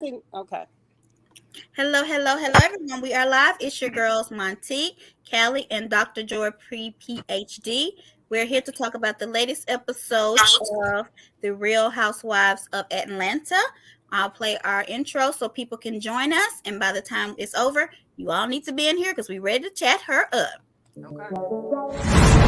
Okay. Hello, hello, hello, everyone. We are live. It's your girls, Monty, Callie, and Dr. Joy, pre-PhD. We're here to talk about the latest episodes of the Real Housewives of Atlanta. I'll play our intro so people can join us. And by the time it's over, you all need to be in here because we're ready to chat her up. Okay.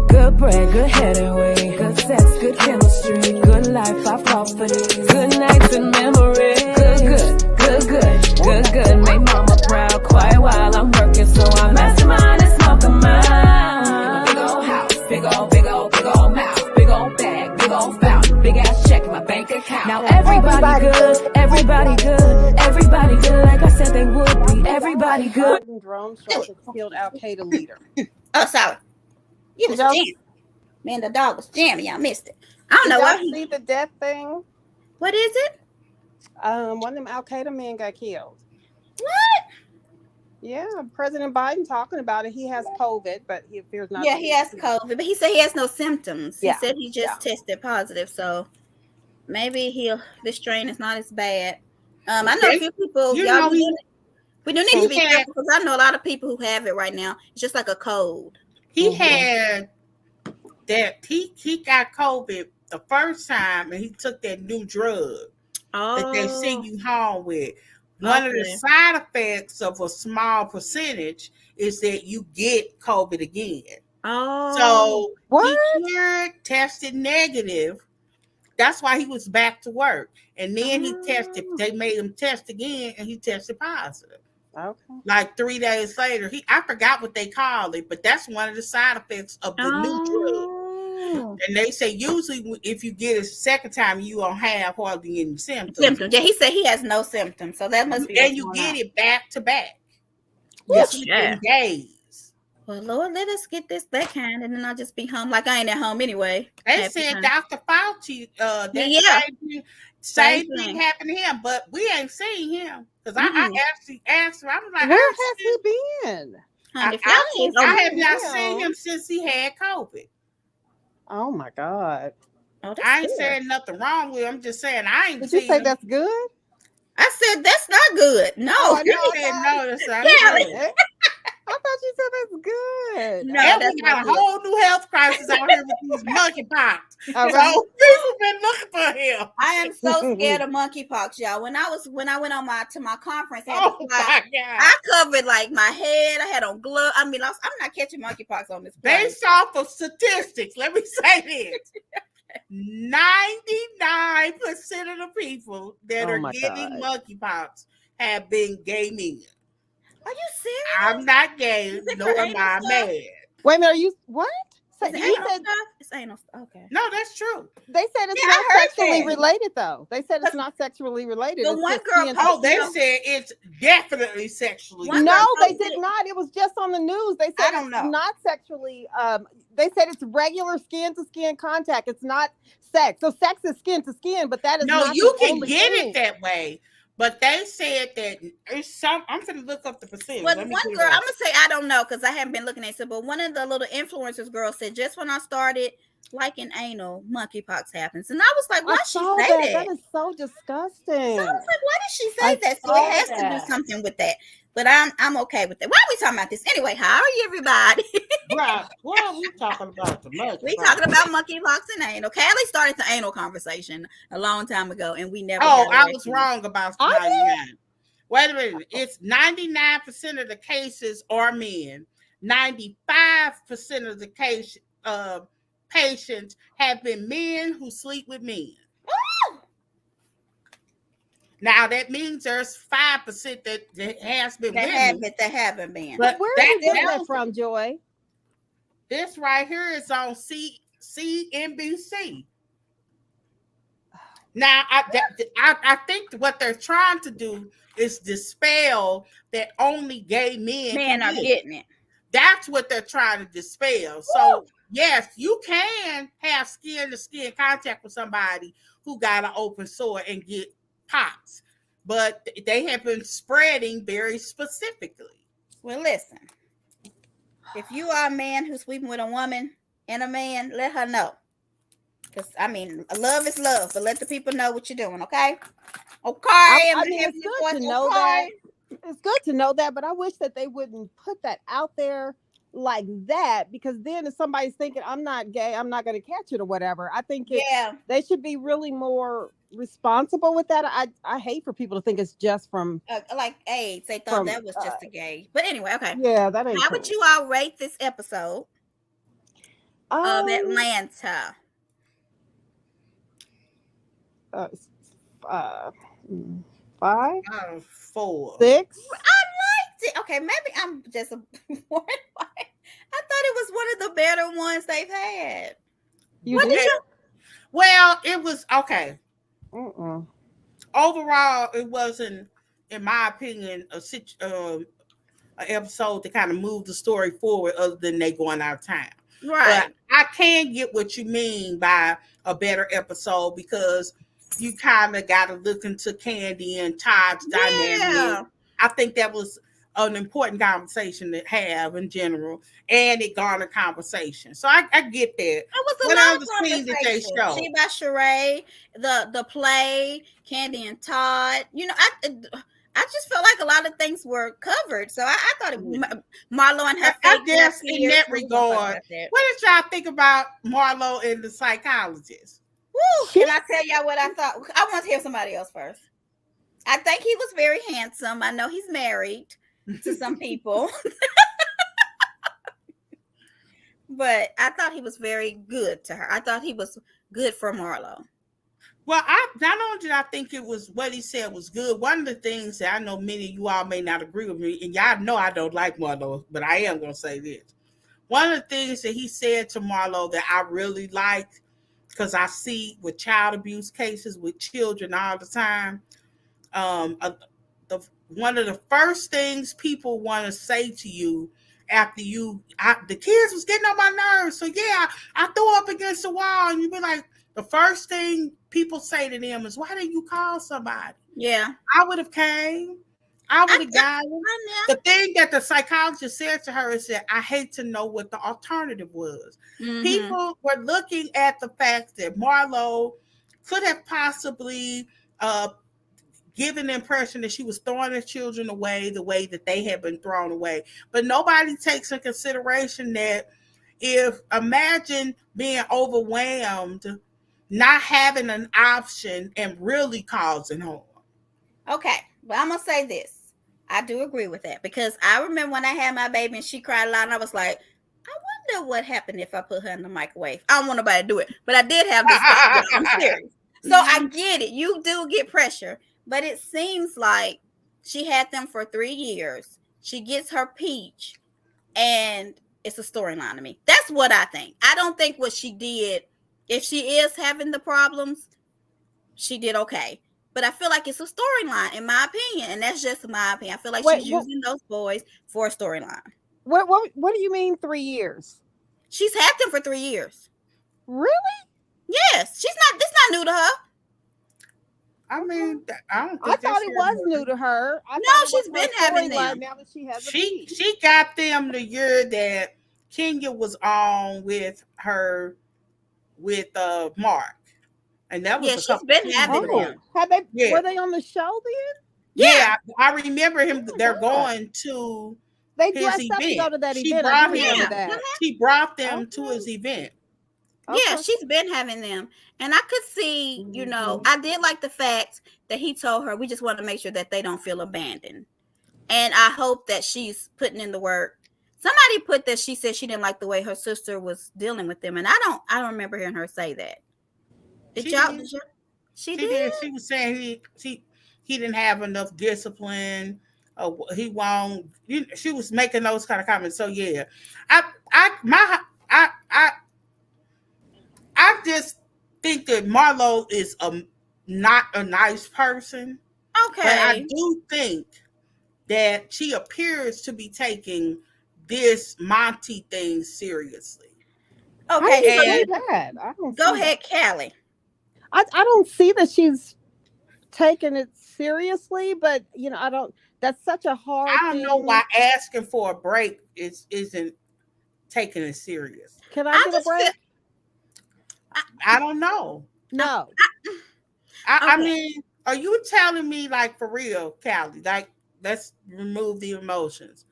Good bread, good head and way, good sex, good chemistry, good life, I fought for these. Good nights and memories. Good. Make mama proud. Quiet while I'm working, so I'm mastermind and smoke a mind. Big old house, big old mouth, big old bag, big old fountain, big ass check in my bank account. Now everybody good, like I said they would be. Everybody good. Biden drone strike has killed Al Qaeda leader. Oh, sorry. You Did was y'all, jamming. Man, the dog was jamming. Y'all missed it. I don't did know y'all why he. see the death thing? What is it? One of them Al Qaeda men got killed. What? Yeah, President Biden talking about it. He has COVID, but he appears not Yeah, to he be. has COVID, but he said he has no symptoms. He Yeah, said he yeah. just tested positive, so maybe this strain is not as bad. I know a They, few people. you Y'all, know, we do need to he be had careful because I know a lot of people who have it right now. It's just like a cold. he Mhm. had that he got COVID the first time, and he took that new drug that they send Oh, you home with. One of the okay. side effects of a small percentage is that you get COVID again. Oh, So What? he cured, tested negative. That's why he was back to work. And then he tested, oh, they made him test again, and he tested positive. Okay. Like 3 days later, I forgot what they called it, but that's one of the side effects of the new drug. oh. And they say usually if you get it a second time, you don't have hardly any symptoms, Symptoms. Yeah, he said he has no symptoms, so that must be and what's you going get on. it back to back Yeah. within days. Well, Lord, let us get this that kind, and then I'll just be home like I ain't at home anyway. They Half the said time. Dr. Fauci, that Yeah, same same thing thing. happened to him, but we ain't seen him because I Mm-mm. actually asked her. I was like, Where has he been? Honey, if y'all ain't I on, have Seen not seen him. him since he had COVID. Oh my God. oh, that's I ain't scary. saying nothing wrong with him. I'm just saying I ain't Did you say seen him. that's good? I said that's not good. No, Oh, I You know. said I no, that's not Callie. good. thought. I thought you said that's good. No, And that's we not got a good. whole new health crisis out here with these monkeypox. All right. So people been looking for him. I am so scared of monkeypox, y'all. When I went on my conference, I had to Oh fly. my God. I covered like my head. I had on gloves. I mean, I'm not catching monkeypox on this plane. Based off of statistics, let me say this. 99% of the people that Oh are my getting God. monkeypox have been gay men. Are you I'm serious? not gay, Is it for nor am anal I stuff? mad. Wait a minute. Are you what? Is it They anal said stuff? It's anal stuff. Okay. No, that's true. it's Yeah, not I heard sexually that. related though. They said it's not sexually related. The It's one just girl skin to Oh, posted they on. skin. said it's definitely sexually One girl No, they related. did posted. not. It was just on the news. They I said don't it's know. not sexually. They said it's regular skin to skin contact. It's not sex. So sex is skin to skin, but that is No, not the you can only get it thing. that way, but they said that it's some. I'm gonna look up the percentage. Well, Let me one get it girl, I'm up. gonna say I don't know because I haven't been looking at it. But one of the little influencers girls said just when I started liking anal, monkeypox happens, and I was like, I why she saw say that. that? That is so So I disgusting. was like, why did she I say that? So it saw has to do that. something with that. But I'm okay with that. Why are we talking about this anyway? How are you, everybody? Right. What are we talking about? The We monkeypox. talking about monkeypox and anal. Callie started the anal conversation a long time ago, and we never Oh, got I away was from it. wrong about I 99. Wait a minute. It's 99% of the cases are men. 95% of the patients have been men who sleep with men. Now that means there's 5% that has been women, That haven't been. But but where are that you getting that tells from, Joy? this right here is on CNBC. Now, I think what they're trying to do is dispel that only gay men can Men are get it. getting it. That's what they're trying to dispel. So, yes, you can have skin to skin contact with somebody who got an open sore and get pops, but they have been spreading very specifically. Well, listen. If you are a man who's sleeping with a woman and a man, let her know. Because, I mean, love is love, but let the people know what you're doing, okay? Okay. I mean, it's good to know that. It's good to know that, but I wish that they wouldn't put that out there like that, because then if somebody's thinking I'm not gay, I'm not going to catch it or whatever. I think they should be really more responsible with that. I hate for people to think it's just from like AIDS. They thought that was just a gay. But anyway, okay. Yeah, that ain't How cool. would you all rate this episode of Atlanta? 5, 4, 6. I liked it. Okay, maybe I'm just a I thought it was one of the better ones they've had. Well, it was okay. Overall, it wasn't, in my opinion, an episode to kind of move the story forward, other than they going out of town. Right. But I can get what you mean by a better episode, because you kind of got to look into Candy and Todd's dynamic. I think that was an important conversation to have in general, and it garnered conversation. So I get that. It was a lot of conversation. She by Sheree, the play, Candy and Todd. You know, I just felt like a lot of things were covered. So I thought Marlo and her I guess in that regard, what did y'all think about Marlo and the psychologist? Woo, can I tell y'all what I thought? I want to hear somebody else first. I think he was very handsome. I know he's married to some people. But I thought he was very good to her. I thought he was good for Marlo. Well, not only did I think it was what he said was good, one of the things that I know many of you all may not agree with me, and y'all know I don't like Marlo, but I am going to say this. One of the things that he said to Marlo that I really liked, because I see with child abuse cases with children all the time, one of the first things people want to say to you after the kids was getting on my nerves, so yeah, I threw up against the wall, and you be like, the first thing people say to them is, why didn't you call somebody? Yeah. I would have came. I would have got him. The thing that the psychologist said to her is that I hate to know what the alternative was. Mm-hmm. People were looking at the fact that Marlo could have possibly given the impression that she was throwing her children away the way that they had been thrown away. But nobody takes in consideration that imagine being overwhelmed, not having an option, and really causing harm. Okay, but I'm going to say this. I do agree with that, because I remember when I had my baby and she cried a lot, and I was like, I wonder what happened if I put her in the microwave. I don't want nobody to do it, but I did have this thought. I'm serious. So I get it. You do get pressure, but it seems like she had them for 3 years. She gets her peach, and it's a storyline to me. That's what I think. I don't think what she did, if she is having the problems, she did okay. But I feel like it's a storyline, in my opinion, and that's just my opinion. I feel like she's using those boys for a storyline. What do you mean 3 years? She's had them for 3 years. Really? Yes. This not new to her. I mean, I thought it was new to her. No, she's been having them. Now that she has she got them the year that Kenya was on with her Mark. And that was she's been having them. Were they on the show then? Yeah, I remember him. They're going to they dressed up to go to that event. She brought them to his event. Okay. Yeah, she's been having them. And I could see, I did like the fact that he told her, we just want to make sure that they don't feel abandoned. And I hope that she's putting in the work. Somebody put that she said she didn't like the way her sister was dealing with them. And I don't remember hearing her say that. She did. She was saying he didn't have enough discipline. He won't. She was making those kind of comments. So yeah, I just think that Marlo is not a nice person. Okay. But I do think that she appears to be taking this Monty thing seriously. Okay, I don't go see ahead, that. Callie. I don't see that she's taking it seriously, but I don't. That's such a hard I don't know thing. why asking for a break isn't taking it serious. Can I I get a just feel break? I don't know. No. I okay. mean, are you telling me, like, for real, Callie? Like, let's remove the emotions.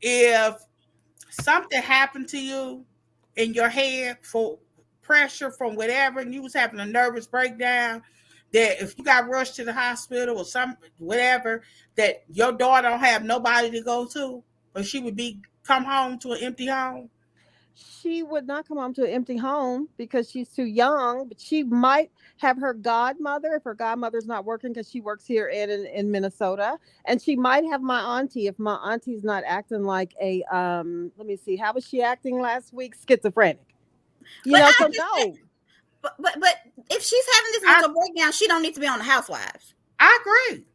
If something happened to you in your head for pressure from whatever, and you was having a nervous breakdown, that if you got rushed to the hospital or something, whatever, that your daughter don't have nobody to go to, or she would come home to an empty home. She would not come home to an empty home because she's too young, but she might have her godmother if her godmother's not working because she works here in Minnesota. And she might have my auntie if my auntie's not acting like a let me see, how was she acting last week? Schizophrenic. But I So just no. but if she's having this mental breakdown, she don't need to be on the Housewives. I agree.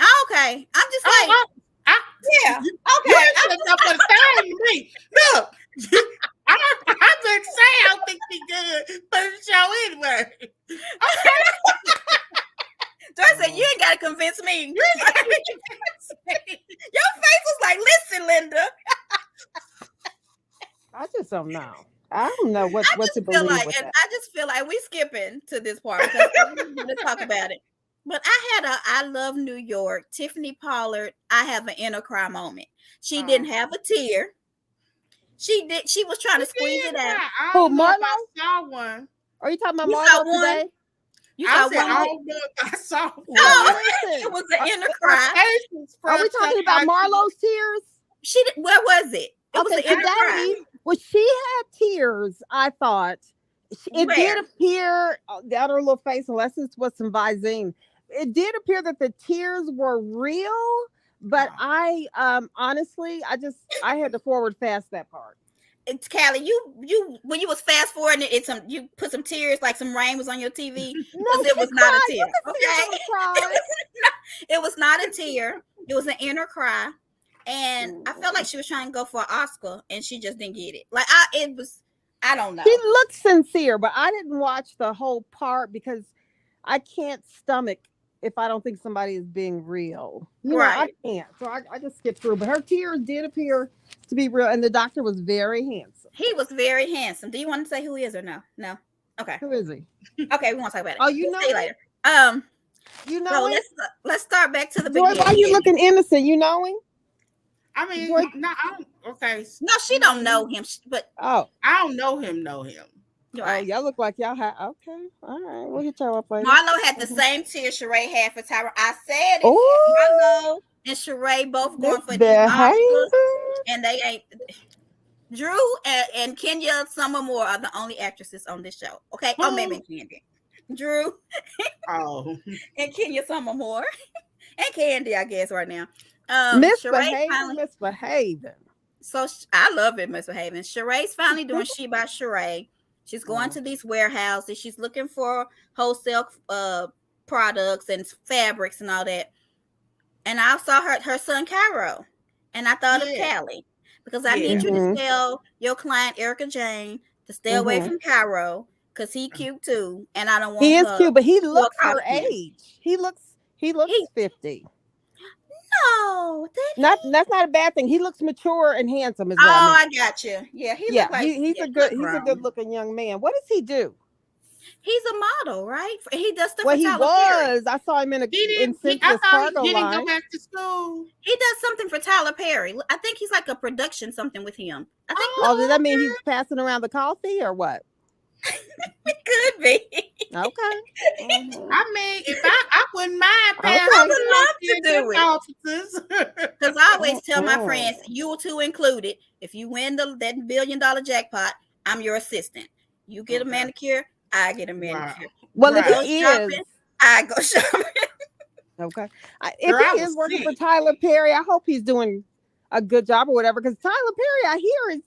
Oh, okay. I'm just like, yeah. You Okay. ain't up for the time to me. Look, I've been saying I don't think she good for the show anyway. Okay. Joy said, you ain't got to convince me. You ain't got to convince me. Your face was like, listen, Linda. I just don't know. I don't know what to believe with that. I just feel like we skipping to this part because I'm going to talk about it. But I love New York. Tiffany Pollard, I have an inner cry moment. She didn't have a tear. She was trying to squeeze it out. Who, Marlo? I saw one. Are you talking about You Marlo saw one? today? You saw one? I saw one. It was an inner cry. Are we talking about Marlo's tears? Where was it? It was an inner cry. Well, she had tears, I thought. It did appear down her little face, unless it was some Visine. It did appear that the tears were real, but I honestly, I had to forward fast that part. It's Callie, you when you was fast forwarding it, you put some tears, like some rain was on your TV. No, it was not a tear. Okay. It was not a tear. It was an inner cry. And I felt like she was trying to go for an Oscar and she just didn't get it. Like I don't know. She looked sincere, but I didn't watch the whole part because I can't stomach if I don't think somebody is being real. I can't. So I just skipped through. But her tears did appear to be real. And the doctor was very handsome. He was very handsome. Do you want to say who he is or no? No. Okay. Who is he? Okay, we won't talk about it. Oh, you know see you later. You know him? Let's start back to the beginning. Why are you looking innocent? You know him? I mean, no, okay. No, she don't know him, but I don't know him. Right. Oh, y'all look like y'all had. Okay, all right. We'll hit y'all up later. Marlo had the same tears Sheree had for Tyra. I said it. Marlo and Sheree both going for the Oscars, and they ain't. Drew and Kenya Summer Moore are the only actresses on this show. Okay, maybe Candy. Drew. And Kenya Summer Moore and Candy, I guess, right now. Misbehaving. So I love it, Misbehaving. Sheree's finally doing She by Sheree. She's going to these warehouses. She's looking for wholesale products and fabrics and all that. And I saw her son Cairo, and I thought of Callie because I need you to tell your client Erica Jane to stay away from Cairo because he cute too, and I don't want. He is cute, but he looks her age. He looks 50. No, that's not a bad thing. He looks mature and handsome as well. I got you. Yeah, he's a good looking young man. What does he do? He's a model, right? He does stuff. Well, he was. I saw him in Cynthia's cargo line. He didn't go back to school. He does something for Tyler Perry. I think he's like a production something with him. I think. Does that mean he's passing around the coffee or what? It could be. Okay. I mean, if I wouldn't mind passing, I would love to do it. Because I always tell my friends, you two included, if you win that $1 billion jackpot, I'm your assistant. You get a manicure, I get a manicure. Well, if he is, I go shopping. Okay. If he is working for Tyler Perry, I hope he's doing a good job or whatever. Because Tyler Perry, I hear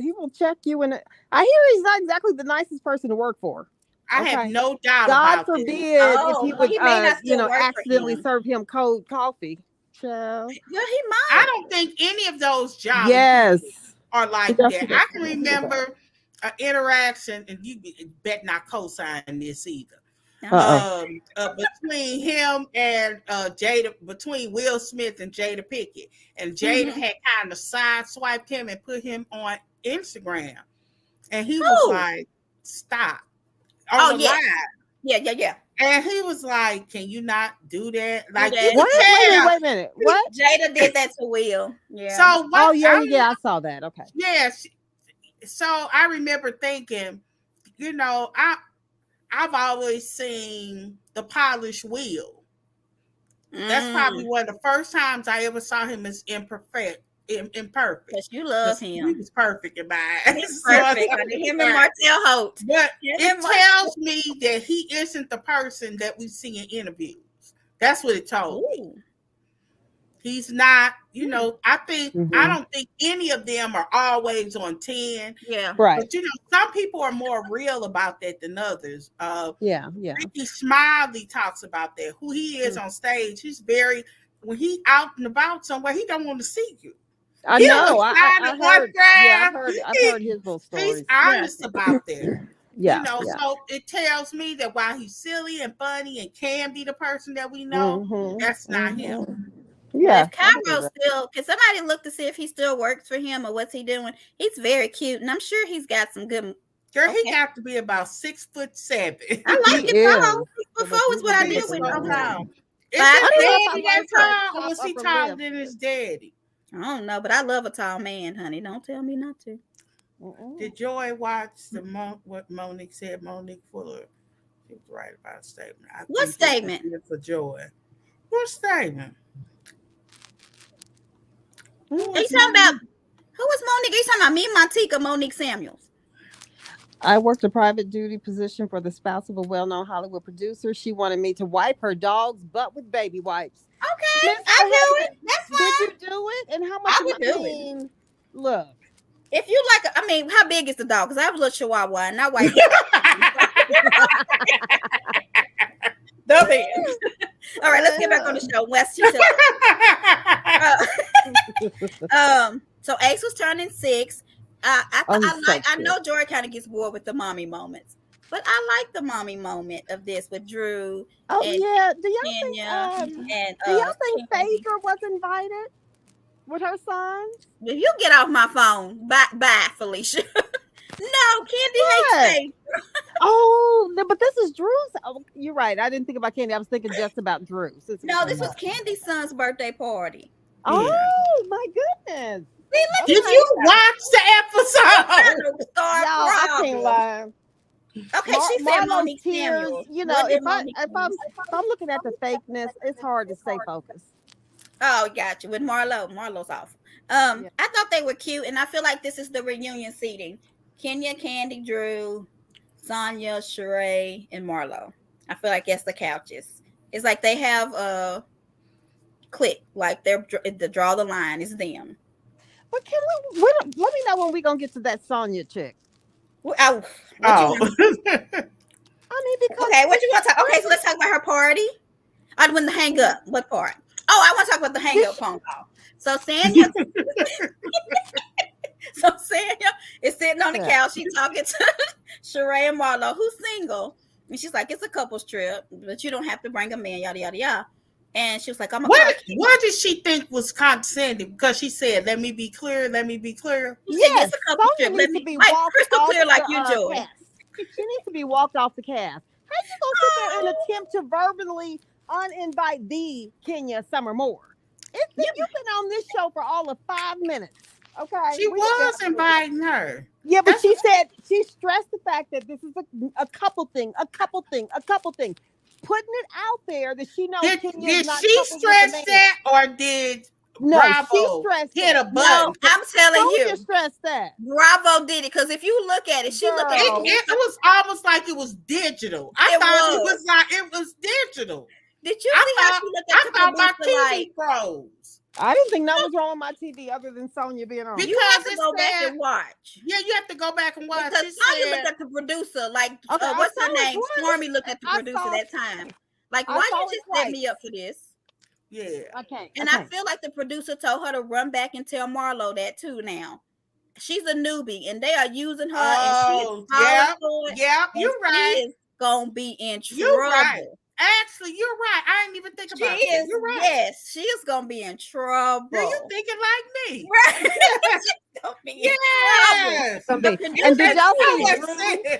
he will check you, and I hear he's not exactly the nicest person to work for. I have no doubt God about forbid this. if he would, accidentally serve him cold coffee. Yeah, he might. I don't think any of those jolly are like that. I can remember an interaction, and you bet not co-sign this either. Between him and Jada, between Will Smith and Jada Pinkett, and Jada had kind of sideswiped him and put him on Instagram, and he was like, "Stop!" On the live. Yeah. And he was like, "Can you not do that?" Like, wait a minute. What? Jada did that to Will. Yeah. So what? I saw that. Okay. Yes. So I remember thinking, I've always seen the polished Will. That's probably one of the first times I ever saw him as imperfect. Because you love him. He was perfect in my eyes. He's perfect. Him and Martell Holt. But it tells me that he isn't the person that we see in interviews. That's what it told me. He's not, I don't think any of them are always on 10. Yeah. Right. But some people are more real about that than others. Yeah. Ricky Smiley talks about that. Who he is on stage. He's when he out and about somewhere, he don't want to see you. I know. I've heard his little stories. He's honest about that. Yeah. So it tells me that while he's silly and funny and can be the person that we know, that's not him. Yeah. If Cairo can somebody look to see if he still works for him or what's he doing? He's very cute, and I'm sure he's got some good. Girl, he got to be about 6'7". I like it tall. 6'4" is what I did with him. Is his daddy that tall, or was he taller than his daddy? I don't know, but I love a tall man, honey. Don't tell me not to. Did Joy watch what Monique said? Monique Fuller. She was right about a statement. What statement? For Joy. What statement? Are you talking about? Who was Monique? Are you talking about me, Montique, or Monique Samuels? I worked a private duty position for the spouse of a well-known Hollywood producer. She wanted me to wipe her dog's butt with baby wipes. Okay, I do it. That's fine. Did you do it? And how much? I would do it. Look, if you like, how big is the dog? Because I have a little Chihuahua, and I wipe. All right, let's get back on the show. West. So Ace was turning 6. I know Jory kind of gets bored with the mommy moments, but I like the mommy moment of this with Drew. Oh yeah, do y'all think Phaedra was invited with her son? If you get off my phone, bye, Felicia. No, Candy hates Phaedra. Oh, no, but this is Drew's. Oh, you're right. I didn't think about Candy. I was thinking just about Drew. No, this was Candy's son's birthday party. Oh my goodness. Did you watch the episode? I can't lie. Okay, she said Monique Samuels. If I'm looking at the fakeness, it's hard to stay focused. Oh, got you. With Marlo's off. I thought they were cute, and I feel like this is the reunion seating. Kenya, Candy, Drew, Sonia, Sheree, and Marlo. I feel like that's the couches. It's like they have a click, like they're the draw the line is them. But let me know when we're gonna get to that Sonia chick. I mean, because okay, what you want to talk? Okay, so let's talk about her party. I wouldn't hang up. What part? Oh, I want to talk about the hang up phone call. So Sanya is sitting on the couch. She's talking to Sheree and Marlo, who's single. And she's like, it's a couple's trip, but you don't have to bring a man, yada, yada, yada. And she was like, what did she think was condescending? Because she said, let me be clear. Yes, it's a couple's trip. Let me be crystal clear like you, Joy. She needs to be walked off the cast. How you going to sit there and attempt to verbally uninvite the Kenya Summer Moore? You've been on this show for all of 5 minutes. Okay. She was inviting her. Yeah, but she stressed the fact that this is a couple thing. Putting it out there that she knows did she stress that, or did Bravo she stressed hit a button? No, I'm telling you, stressed that. Bravo did it, because if you look at it, she looked at it. It was almost like it was digital. I thought it was digital. Did you see how she looked at I thought my TV froze. I didn't think nothing was wrong with my TV other than Sonya being on. You have to go back and watch. Yeah, you have to go back and watch. Because Sonya looked at the producer, like, what's her name? Stormy looked at the producer that time. Like, why you just set me up for this? Yeah. Okay. And I feel like the producer told her to run back and tell Marlo that too now. She's a newbie and they are using her and you're right. She is gonna be in trouble. You're right. Actually, you're right. I didn't even think about it. You're right. Yes, she is gonna be in trouble. Girl, you thinking like me. Right. She's gonna be in trouble. And did y'all see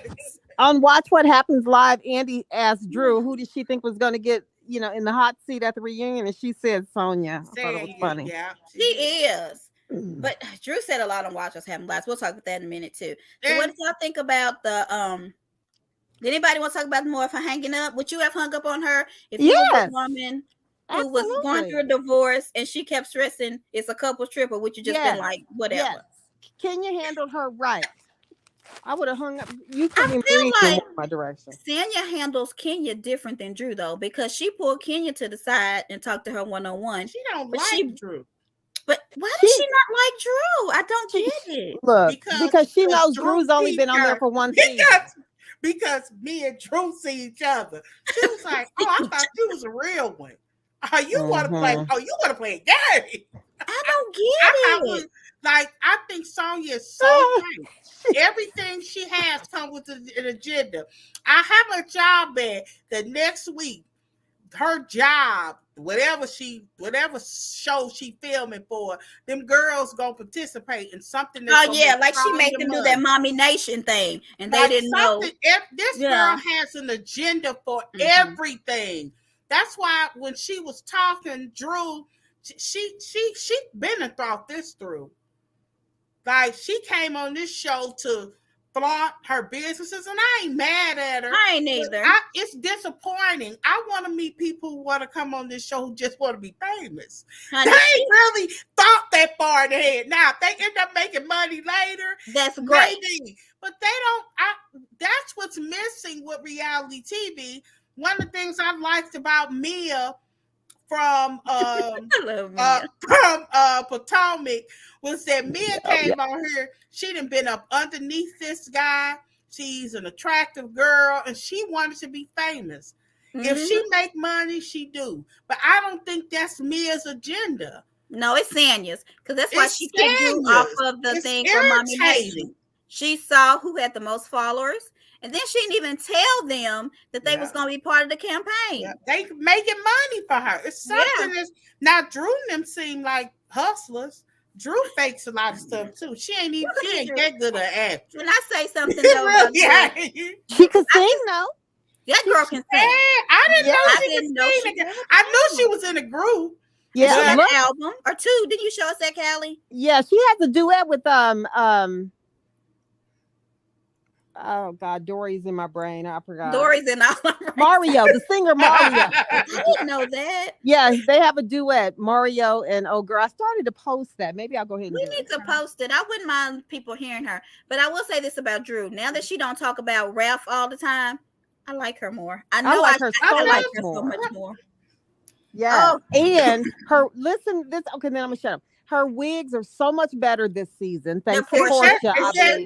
on Watch What Happens Live, Andy asked Drew who did she think was gonna get, in the hot seat at the reunion, and she said Sonya. I thought it was funny. Yeah, she is. But Drew said a lot on Watch What's Happening Live. We'll talk about that in a minute too. So what did y'all think about the did anybody want to talk about more of her hanging up? Would you have hung up on her if you were a woman who was going through a divorce and she kept stressing it's a couple trip, or would you just been like, whatever? Yes. Kenya handled her right. I would have hung up. You couldn't breathe in my direction. Sonya handles Kenya different than Drew though, because she pulled Kenya to the side and talked to her one-on-one. She don't like Drew. But why does she not like Drew? I don't get it. Look, because she knows Drew's only been on there for one season. Because me and Drew see each other. She was like, "Oh, I thought you was a real one. Oh, you want to play? Oh, you want to play a game?" I don't get it. I think Sonya is so great. Everything she has comes with an agenda. I have a job at the next week. Her job, whatever show she filming for, them girls gonna participate in something. Like she made them do that Mommy Nation thing, and they didn't know. This girl has an agenda for everything. That's why when she was talking, Drew, she been thought this through. Like, she came on this show to flaunt her businesses, and I ain't mad at her. I ain't either. It's disappointing. I want to meet people who want to come on this show who just want to be famous. Honey, they ain't really thought that far ahead. Now, if they end up making money later, that's great. Maybe. But they don't. That's what's missing with reality TV. One of the things I liked about Mia from Potomac was that Mia came on here. She done been up underneath this guy. She's an attractive girl, and she wanted to be famous. If she make money, she do. But I don't think that's Mia's agenda. No, it's Sanya's, because that's why she took Drew off of the thing for Mommy Nation. She saw who had the most followers, and then she didn't even tell them that they was going to be part of the campaign. Yeah. They making money for her. It's something that's now Drew and them seem like hustlers. Drew fakes a lot of stuff too. She ain't that good at acting. Can I say something though? She could sing though. That girl can sing. I didn't know she could sing. I knew she was in a group. Yeah, an album or two. Did you show us that, Callie? Yeah, she has a duet with oh God, Dory's in my brain. I forgot. Dory's in all Mario, the singer Mario. I didn't know that. Yeah, they have a duet, Mario and girl. I started to post that. Maybe I'll go ahead and we need to post it. I wouldn't mind people hearing her. But I will say this about Drew. Now that she don't talk about Ralph all the time, I like her more. I like her so much more. Yeah. Oh. And her then I'm gonna shut up. Her wigs are so much better this season. Thanks to Portia.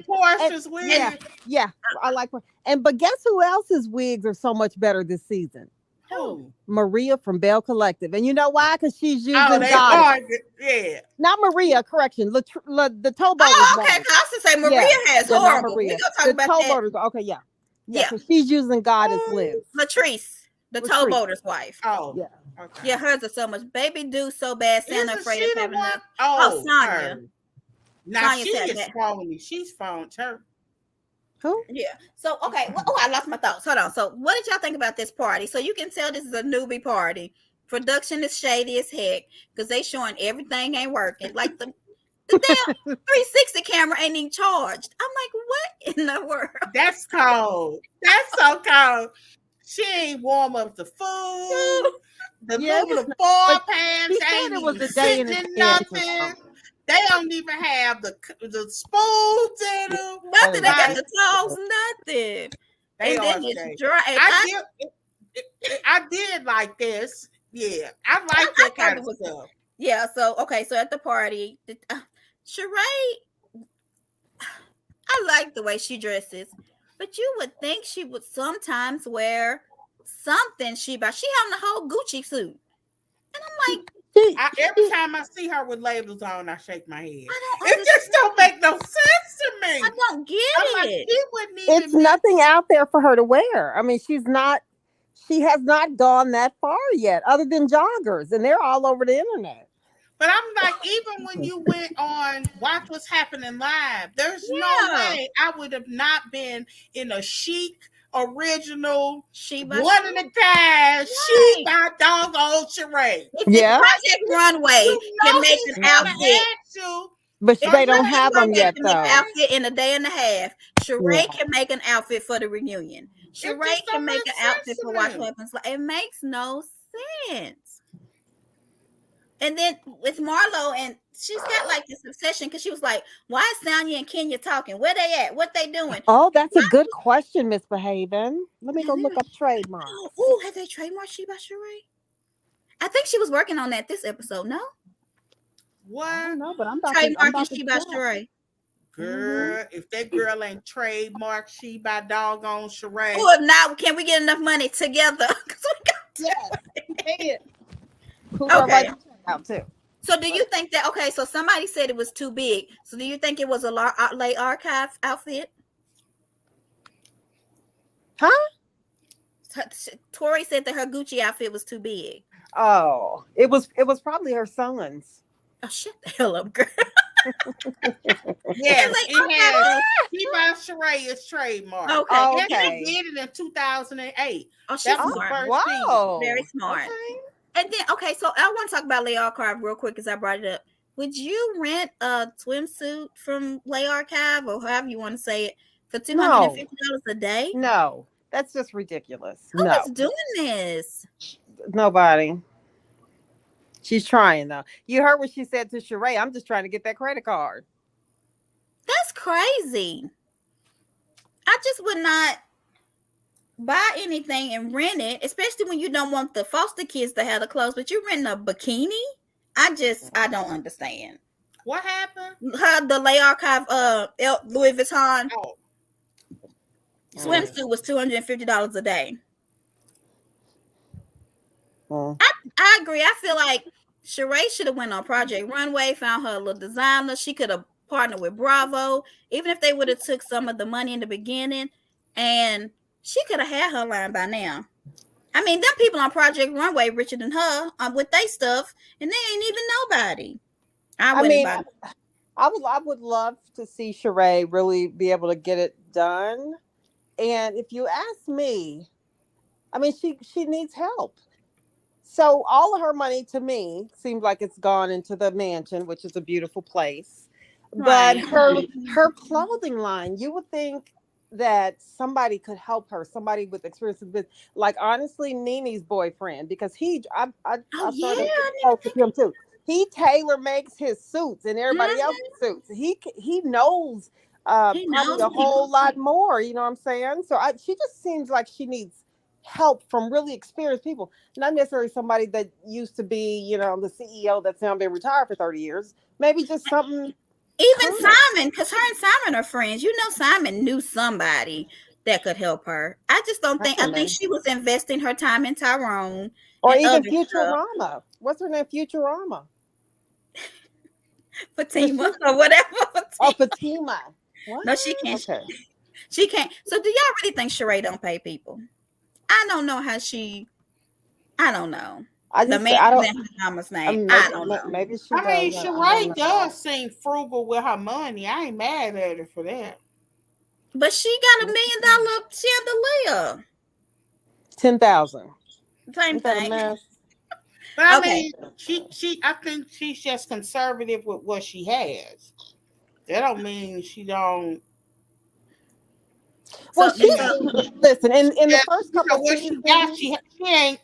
Portia's wigs. Yeah, I like her. But guess who else's wigs are so much better this season? Who? Maria from Bell Collective. And you know why? Because she's using God. Yeah. Not Maria, correction. The towboaters. Oh, okay. I was to say Maria has horrible. Maria. We're gonna talk about that. Okay, yeah. So she's using God as Liz. Latrice, the towboater's wife. Oh, yeah. Okay. Yeah, hers are so much. Baby do so bad. Santa afraid of having her. Sonya. Now she is phony. She's phoned her. Who? Yeah. So okay. I lost my thoughts. Hold on. So what did y'all think about this party? So you can tell this is a newbie party. Production is shady as heck because they showing everything ain't working. Like the damn 360 camera ain't even charged. I'm like, what in the world? That's cold. That's so cold. She ain't warm up the food. The little foil pans ain't even sitting in nothing. They don't even have the spoons in them. Nothing. They got the tools. Nothing. And then it's dry. I did like this. Yeah, I like that kind of stuff. Yeah. So okay. So at the party, Sheree, I like the way she dresses, but you would think she would sometimes wear something she buy. She having a whole Gucci suit, and I'm like, Every time I see her with labels on, I shake my head. I don't It just don't make no sense to me. I don't get I'm it. Like, she wouldn't even It's nothing out there for her to wear. I mean, she has not gone that far yet, other than joggers, and they're all over the internet. But I'm like, even when you went on Watch What's Happening Live, there's no way I would have not been in a chic, original, one of the guys, she by doggone Sheree. Yeah. Project Runway can make an outfit. But they don't have them yet, though. Outfit in a day and a half. Sheree can make an outfit for the reunion. Sheree can make an outfit for Watch What Happens. It makes no sense. And then with Marlo, and she's got like this obsession because she was like, "Why is Sonya and Kenya talking? Where they at? What they doing?" Oh, that's a good question, Misbehaving. Let me go look up trademarks. Oh, have they trademarked She by Sheree? I think she was working on that this episode. No. What? I don't know, but I'm about trademarking She by Sheree. Girl, if that girl ain't trademarked She by doggone Sheree. Oh, if not, can we get enough money together? Yes. Okay. Out too. So do you think that so somebody said it was too big. So do you think it was a late archive outfit? Huh? Tori said that her Gucci outfit was too big. Oh, it was probably her son's. Oh, shut the hell up, girl. Yes, it has. She by Sheree is trademarked. Okay. She did it in 2008. Oh, she's smart. Wow. Very smart. Okay. And then, so I want to talk about Lay Archive real quick because I brought it up. Would you rent a swimsuit from Lay Archive or however you want to say it for $250 a day? No, that's just ridiculous. Who is doing this? Nobody. She's trying though. You heard what she said to Sheree. I'm just trying to get that credit card. That's crazy. I just would not buy anything and rent it, especially when you don't want the foster kids to have the clothes, but you're renting a bikini. I don't understand. What happened? The Lay Archive Louis Vuitton swimsuit was $250 a day. I agree. I feel like Sheree should have went on Project Runway, found her a little designer. She could have partnered with Bravo, even if they would have took some of the money in the beginning, and she could have had her line by now. I mean, them people on Project Runway richer than her with their stuff, and they ain't even nobody. I would love to see Sheree really be able to get it done. And if you ask me, I mean, she needs help. So all of her money to me seems like it's gone into the mansion, which is a beautiful place. Right. But her clothing line, you would think that somebody could help her, somebody with experience with this. Like honestly, Nene's boyfriend, because I started with him too. He tailor makes his suits and everybody else's suits. He knows probably a whole lot more. You know what I'm saying? So she just seems like she needs help from really experienced people, not necessarily somebody that used to be, the CEO that's now been retired for 30 years. Maybe just something. Even Simon, because her and Simon are friends. Simon knew somebody that could help her. I just don't think. I think she was investing her time in Tyrone or even Futurama. What's her name? Futurama. Fatima or whatever. Fatima. What? No, she can't. Okay. She can't. So, do y'all really think Sheree don't pay people? I don't know how she. I don't know. I don't know. Maybe she. Sheree does seem frugal with her money. I ain't mad at her for that. But she got $1 million chandelier. 10,000. Same thing. But I mean, I think she's just conservative with what she has. That don't mean she don't. Well, listen. In the first couple of seasons, she ain't.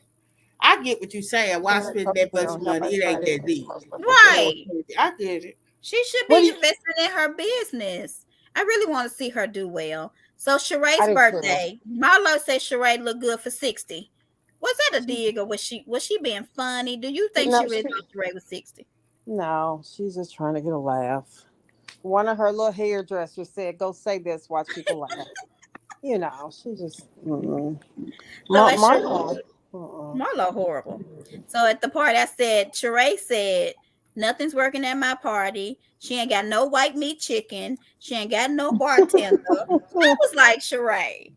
I get what you're saying. Why spend that much money? It ain't that deep. Right. I get it. She should be investing in her business. I really want to see her do well. So Sheree's birthday. Marlo said Sheree looked good for 60. Was that a dig, or was she being funny? Do you think she really thought Sheree was 60? No, she's just trying to get a laugh. One of her little hairdressers said, "Go say this, watch people laugh." You know, she just Marlo horrible. So at the party, I said, Sheree said, "Nothing's working at my party. She ain't got no white meat chicken. She ain't got no bartender." I was like, Sheree,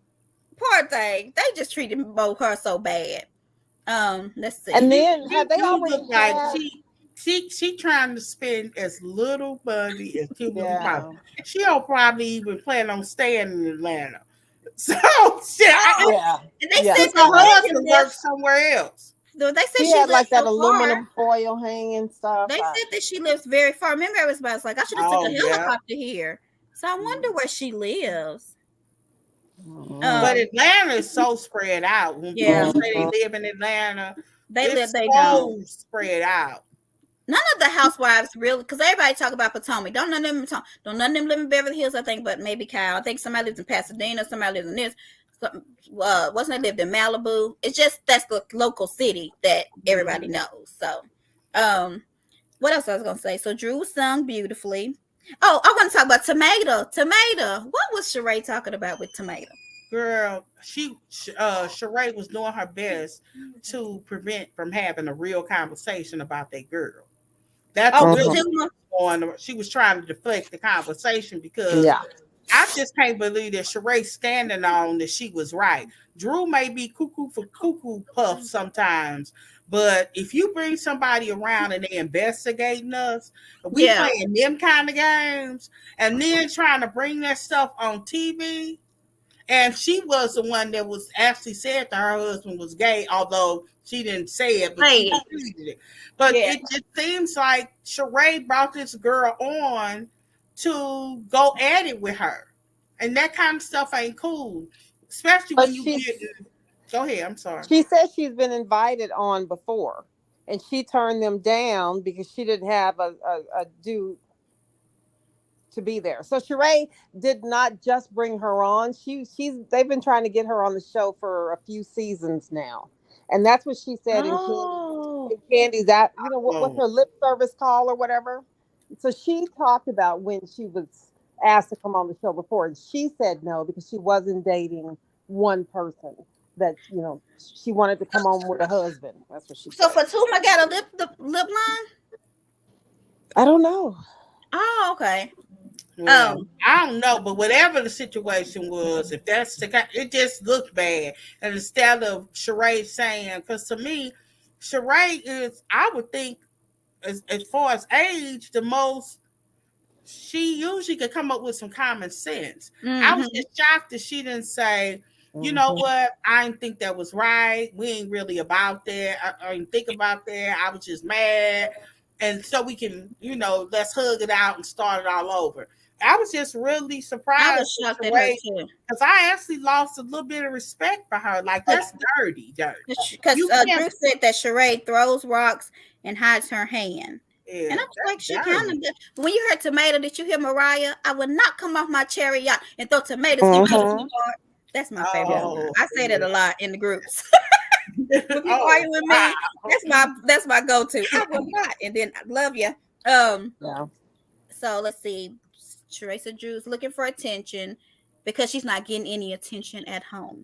poor thing. They just treated both her so bad. Let's see. And then have they already like she trying to spend as little money as humanly possible. She'll probably even plan on staying in Atlanta. So and they said her husband works somewhere else. They said she had like that aluminum foil hanging stuff. They said that she lives very far. Remember, everybody was like, I should have took a helicopter here. So I wonder where she lives. But Atlanta is so spread out. When people say they live in Atlanta, they don't spread out. None of the housewives really, because everybody talk about Potomac. Don't none of them live in Beverly Hills, I think, but maybe Kyle. I think somebody lives in Pasadena, somebody lives in this. Wasn't they lived in Malibu? It's just that's the local city that everybody knows. So, what else I was gonna say? So Drew sung beautifully. Oh, I want to talk about Tomato. What was Sheree talking about with Tomato? Girl, Sheree was doing her best to prevent from having a real conversation about that girl. That's she was trying to deflect the conversation because I just can't believe that Sheree standing on that she was right. Drew may be cuckoo for cuckoo puff sometimes, but if you bring somebody around and they investigating us, we playing them kind of games, and then trying to bring that stuff on TV. And she was the one that was actually said that her husband was gay, although she didn't say it, but she repeated it. But it just seems like Sheree brought this girl on to go at it with her. And that kind of stuff ain't cool. Especially when you get... Go ahead, I'm sorry. She said she's been invited on before, and she turned them down because she didn't have a dude to be there. So Sheree did not just bring her on. They've been trying to get her on the show for a few seasons now. And that's what she said in Candy's that, what's her lip service call or whatever. So she talked about when she was asked to come on the show before, and she said no because she wasn't dating one person, that she wanted to come on with a husband. That's what she said. So Fatuma got a lip line? I don't know. Oh, okay. Well, I don't know, but whatever the situation was, if that's it just looked bad. And instead of Sheree saying, because to me, Sheree is, I would think, as far as age, the most, she usually could come up with some common sense. I was just shocked that she didn't say, you know what, I didn't think that was right. We ain't really about that. I didn't think about that. I was just mad. And so we can, let's hug it out and start it all over. I was just really surprised. I was shocked at her too. Because I actually lost a little bit of respect for her. Like, that's dirty. Because Drew said that Sheree throws rocks and hides her hand. Yeah, and I was like, she kind of did. When you heard Tomato, did you hear Mariah? I would not come off my chariot and throw tomatoes. That's my favorite. I say that a lot in the groups. When you argue with me, that's my go-to. I will not. And then I love you. So let's see. Teresa Drew's looking for attention because she's not getting any attention at home.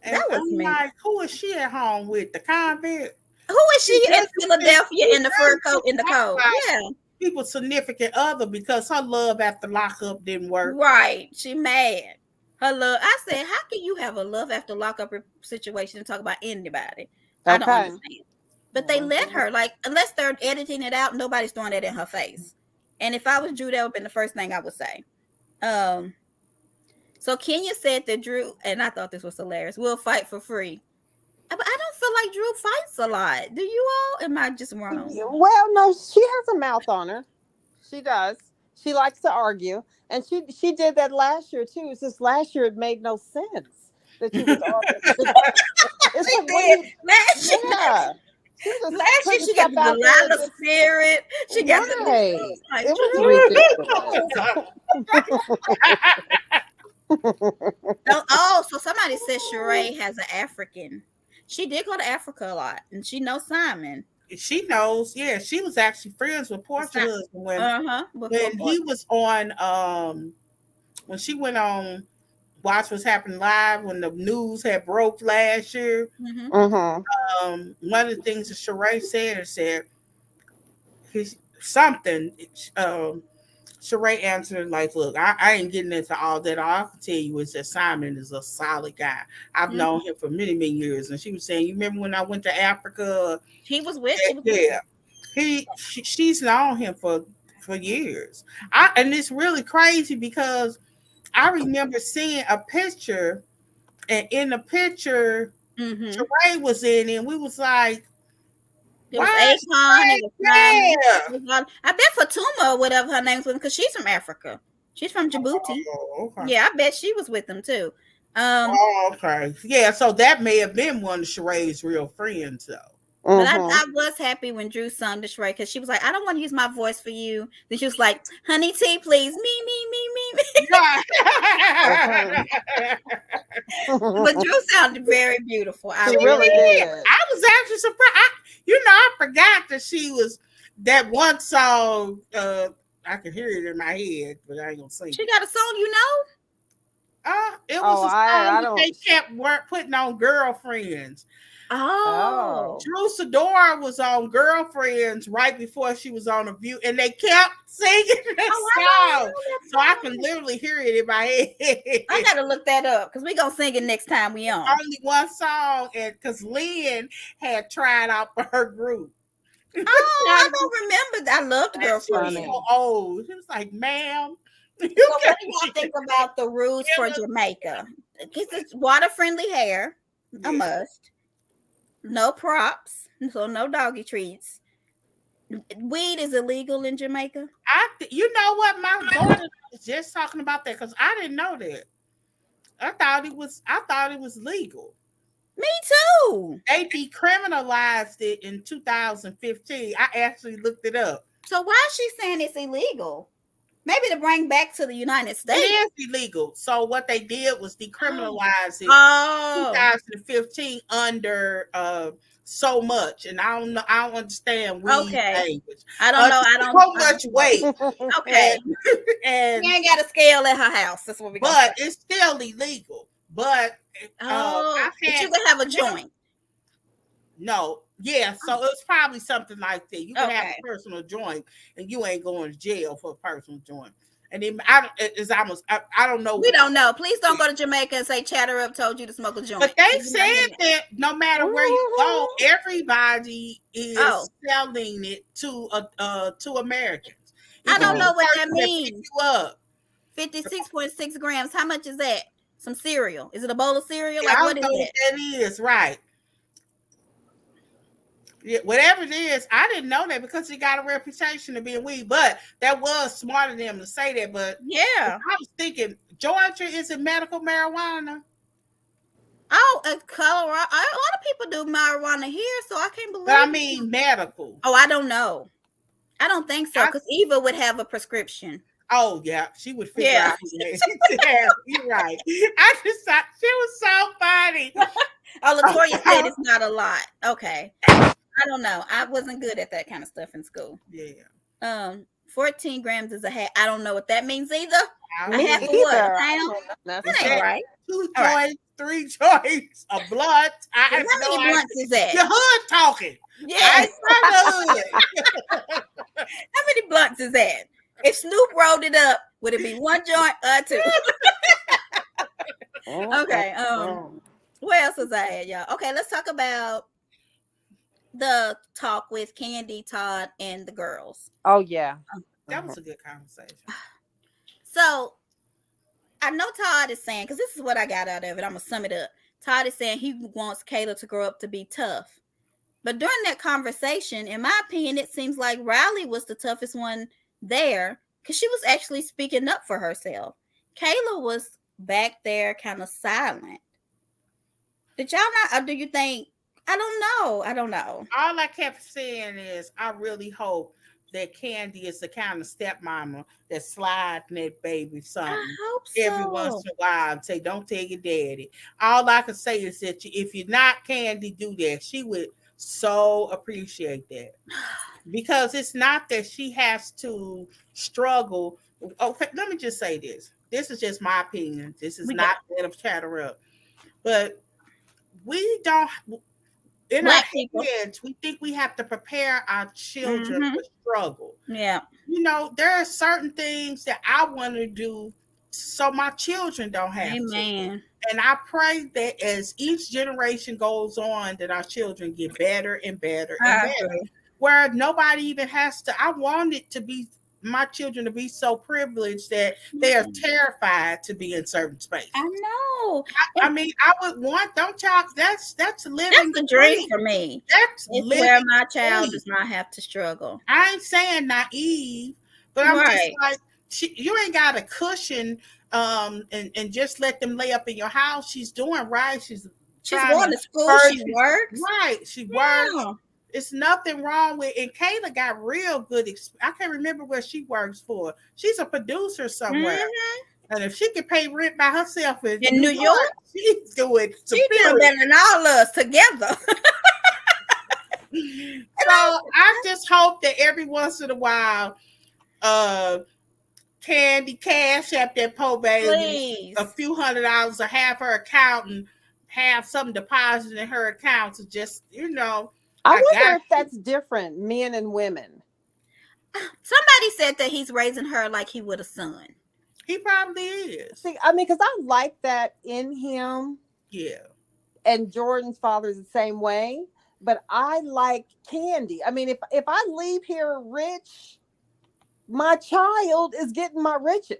That was me. Like, who is she at home with? The convict? Who is she in Philadelphia in the fur coat in the cold? Yeah. People's significant other because her love after lockup didn't work. Right. She mad. Her love. I said, how can you have a love after lockup situation and talk about anybody? I don't understand. But they let her, like, unless they're editing it out, nobody's throwing that in her face. And if I was Drew, that would have been the first thing I would say. So Kenya said that Drew, and I thought this was hilarious, will fight for free. But I don't feel like Drew fights a lot. Do you all? Am I just wrong? Well, no, she has a mouth on her. She does. She likes to argue. And she did that last year, too. It's just last year it made no sense that she was arguing. Last year. Last year she got the Delilah spirit. She got the it was ridiculous. So somebody said Sheree has an African. She did go to Africa a lot, and she knows Simon. She knows. Yeah, she was actually friends with Portia husband when he was on. When she went on Watch What's Happening Live when the news had broke last year. One of the things that Sheree said something. Sheree answered like, "Look, I ain't getting into all that. All I can tell you is that Simon is a solid guy. I've known him for many, many years." And she was saying, "You remember when I went to Africa? He was with. Yeah, she's known him for years. And it's really crazy because I remember seeing a picture, and in the picture, Sheree was in it, and we was like." It was Akon. It was Simon. I bet Fatuma or whatever her name's with because she's from Africa. She's from Djibouti. Oh, okay. Yeah, I bet she was with them too. Okay. Yeah, so that may have been one of Sheree's real friends, though. But I was happy when Drew sung to Sheree because she was like, "I don't want to use my voice for you." Then she was like, "Honey T, please, me." But Drew sounded very beautiful. She really did. I was actually surprised. I forgot that she was that one song. I can hear it in my head, but I ain't gonna sing. She got a song, you know? It was a song that they kept putting on Girlfriends. Drew Sidora was on Girlfriends right before she was on The View, and they kept singing that song. So I can literally hear it in my head. I gotta look that up because we're gonna sing it next time we on. Only one song, and because Lynn had tried out for her group. I don't remember that. I loved Girlfriends. She was so old. She was like, "Ma'am." So what do y'all think about the rules for Jamaica? It's water-friendly hair, a must. No props, so no doggy treats. Weed is illegal in Jamaica. You know what? My daughter was just talking about that because I didn't know that. I thought it was legal. Me too. They decriminalized it in 2015. I actually looked it up. So why is she saying it's illegal? Maybe to bring back to the United States. It is illegal. So what they did was decriminalize it in 2015 under so much. And I don't know. I don't understand weed language. I don't know. I don't so much weight. Okay. And she ain't got a scale at her house. That's what we got. But it's still illegal. But but you can have a joint. No. Yeah, so it's probably something like that. You can have a personal joint, and you ain't going to jail for a personal joint. And then I don't know. We don't know. Please don't go to Jamaica and say ChatHerUp told you to smoke a joint. But they said that no matter where you go, everybody is selling it to Americans. I don't know what that means. 56.6 grams. How much is that? Some cereal? Is it a bowl of cereal? Like what is it? That is right. Yeah, whatever it is, I didn't know that because he got a reputation of being weed. But that was smart of them to say that. But yeah, I was thinking, Georgia, is it medical marijuana? Colorado. A lot of people do marijuana here, so I can't believe. But I mean medical. Oh, I don't know. I don't think so because Eva would have a prescription. Oh yeah, she would figure out. Yeah, you're right. I just thought she was so funny. Latoya said it's not a lot. Okay. I don't know. I wasn't good at that kind of stuff in school. Yeah. 14 grams is a half. I don't know what that means either. A half of what? A pound? That ain't right. 2 joints, 3 joints, a blunt. How many blunts is that? The hood talking. Yes. How many blunts is that? If Snoop rolled it up, would it be 1 joint or 2? Okay. What else was I at, y'all? Okay, let's talk about the talk with Candy, Todd, and the girls. Oh yeah, that was a good conversation. So I know Todd is saying, because this is what I got out of it, I'm gonna sum it up. Todd is saying he wants Kayla to grow up to be tough, but during that conversation, in my opinion, it seems like Riley was the toughest one there because she was actually speaking up for herself. Kayla was back there kind of silent. Did y'all not, or do you think? I don't know. All I kept saying is, I really hope that Candy is the kind of stepmama that slide that baby I something hope every once so. in a while and say, "Don't tell your daddy." All I can say is that if you're not Candy, do that. She would so appreciate that, because it's not that she has to struggle. Okay, let me just say this. This is just my opinion. This is We got not that of ChatHerUp, but we don't. In our black people. heads, we think we have to prepare our children Mm-hmm. for struggle. Yeah. There are certain things that I want to do so my children don't have to. Amen. And I pray that as each generation goes on, that our children get better and better and I better. agree. Where nobody even has to. I want it to be my children to be so privileged that they are terrified to be in certain spaces. I know. I mean, I would want, don't y'all, that's living That's a dream free. for me. That's It's living where my child free. does not have to struggle. I ain't saying naive, but I'm just Right. like, you ain't got a cushion, and just let them lay up in your house. She's doing right. She's trying going to to school. purge. She works. Right. She works. Yeah. It's nothing wrong with, and Kayla got real good. I can't remember where she works for. She's a producer somewhere. Mhm. And if she can pay rent by herself in In New York? she's doing She doing better than all of us together. So I just hope that every once in a while, Candy cash up that po baby Please. a few $100 to have her account and have some deposit in her account to just, I wonder if that's different, men and women. Somebody said that he's raising her like he would a son. He probably is. See, I mean, because I like that in him. Yeah. And Jordan's father's the same way. But I like Candy. I mean, if I leave here rich, my child is getting my riches.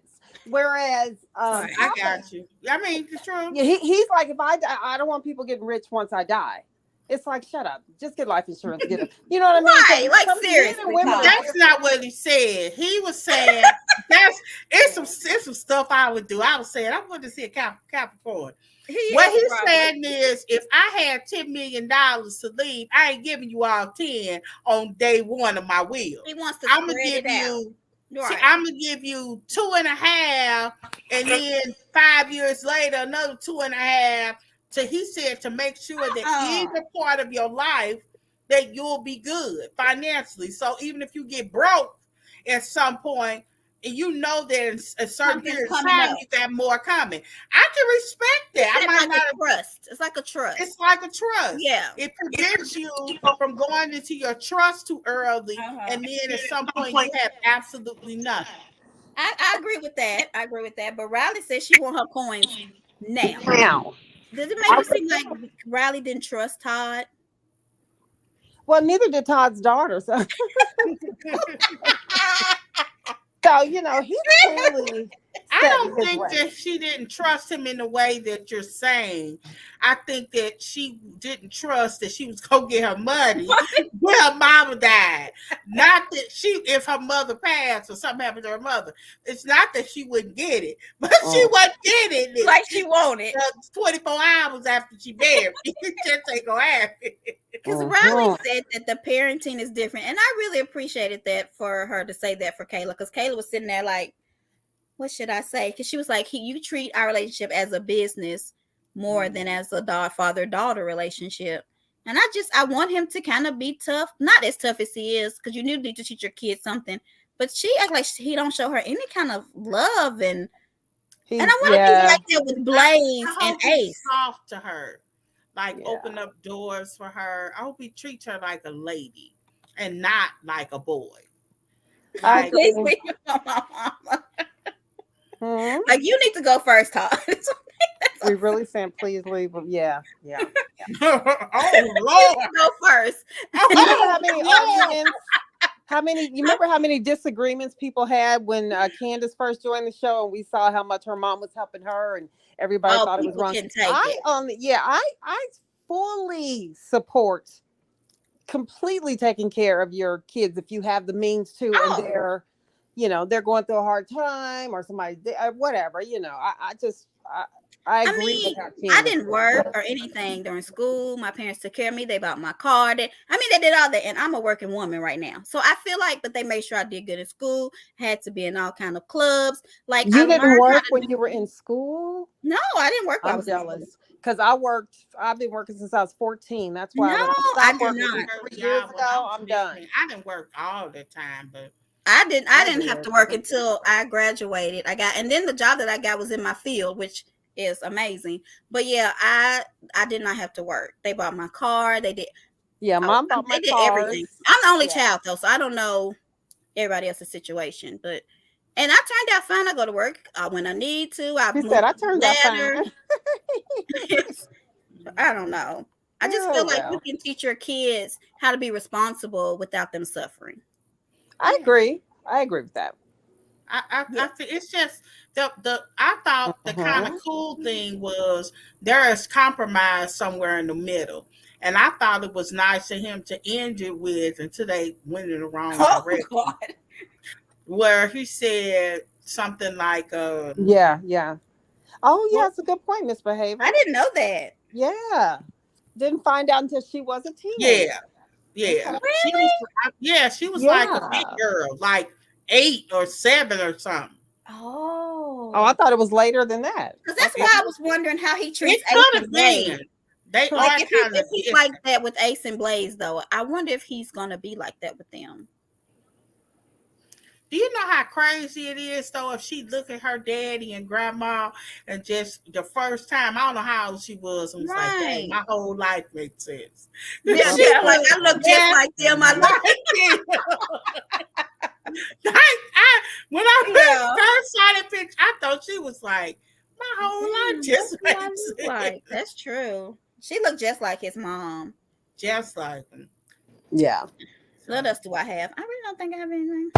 Whereas I got you. I mean, it's true. Yeah, he's like, if I die, I don't want people getting rich once I die. It's like, shut up. Just get life insurance. Get it. You know what I mean? Right, like seriously. That's not what he said. He was saying it's some stuff I would do. I was saying I want to see a Capricorn. What he's saying is, if I had $10 million to leave, I ain't giving you all 10 on day one of my will. He wants to I'm gonna give you. Right. I'm gonna give you 2.5, and then 5 years later another 2.5. So he said to make sure that either part of your life that you'll be good financially. So even if you get broke at some point, and you know that in a certain period of time you got more coming, I can respect that. I might not trust. It's like a trust. It's like a trust. Yeah. It prevents you from going into your trust too early, and then at some point you have absolutely nothing. I agree with that. But Riley says she want her coins now. Does it make you seem like Riley didn't trust Todd? Well, neither did Todd's daughter. So, so he's clearly. I don't think that she didn't trust him in the way that you're saying. I think that she didn't trust that she was gonna get her money when her mama died. Not that if her mother passed or something happened to her mother. It's not that she wouldn't get it, but she wouldn't get it like she wanted 24 hours after she married. Just ain't gonna happen. Because Riley said that the parenting is different, and I really appreciated that for her to say that for Kayla, because Kayla was sitting there like, what should I say? Because she was like, you treat our relationship as a business more than as a father-daughter relationship. And I want him to kind of be tough, not as tough as he is, because you need to teach your kids something. But she act like he don't show her any kind of love, and I want to be like that with Blaze and Ace. Soft to her, like open up doors for her. I hope he treats her like a lady and not like a boy. Like, like you need to go first, Todd. We really saying please leave him. Yeah. Oh Lord, go first. How many? You remember how many disagreements people had when Candace first joined the show, and we saw how much her mom was helping her, and everybody thought it was wrong. I fully support completely taking care of your kids if you have the means to, and they're they're going through a hard time or somebody, whatever, I agree with how I didn't work or anything during school. My parents took care of me. They bought my car. They did all that. And I'm a working woman right now. So I feel like, but they made sure I did good in school, had to be in all kind of clubs. Like, you didn't work when you were in school? No, I didn't work while I was jealous. Because I've been working since I was 14. That's why I do not. 3 years ago, I'm done. I didn't work all the time, but I didn't have to work until I graduated. And then the job that I got was in my field, which is amazing. But yeah, I did not have to work. They bought my car. They did. Yeah, mom bought my car. Everything. I'm the only child though, so I don't know everybody else's situation. But and I turned out fine. I go to work when I need to. She said I turned out fine. I don't know. I just feel like you can teach your kids how to be responsible without them suffering. I agree with that. I think it's just I thought the kind of cool thing was there is compromise somewhere in the middle, and I thought it was nice of him to end it with until they went in the wrong direction. God. Where he said something like, yeah. Oh, yeah, that's a good point, Miss Behavior. I didn't know that. Yeah. Didn't find out until she was a teenager. Yeah. Really? She was like a big girl, like 8 or 7 or something. Oh, I thought it was later than that. Because that's why I was wondering how he treats Ace and Blaze. They are if he's like that with Ace and Blaze, though, I wonder if he's gonna be like that with them. Do you know how crazy it is, though, if she look at her daddy and grandma and just the first time, I don't know how old she was, and was like, dang, my whole life makes sense. Yeah, like, I look just like them. I when I first saw that picture, I thought she was like, my whole life just makes sense. Like, that's true. She looked just like his mom. Just like him. Yeah. What else do I have? I really don't think I have anything.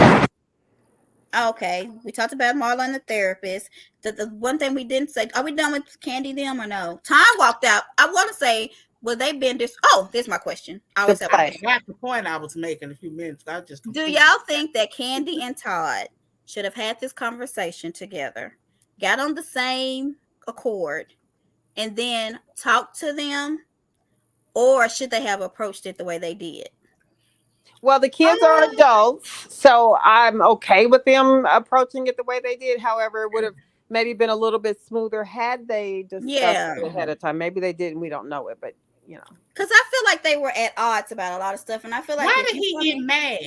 Okay, we talked about Marla and the therapist. The one thing we didn't say, are we done with Candy them or no? Tom walked out. I want to say, will they been this? Oh, there's my question. That's the point I was making a few minutes ago. Do y'all think that Candy and Todd should have had this conversation together, got on the same accord, and then talked to them, or should they have approached it the way they did? Well, the kids are adults, so I'm okay with them approaching it the way they did. However, it would have maybe been a little bit smoother had they discussed it ahead of time. Maybe they didn't. We don't know it, but because I feel like they were at odds about a lot of stuff, and I feel like why did he get mad?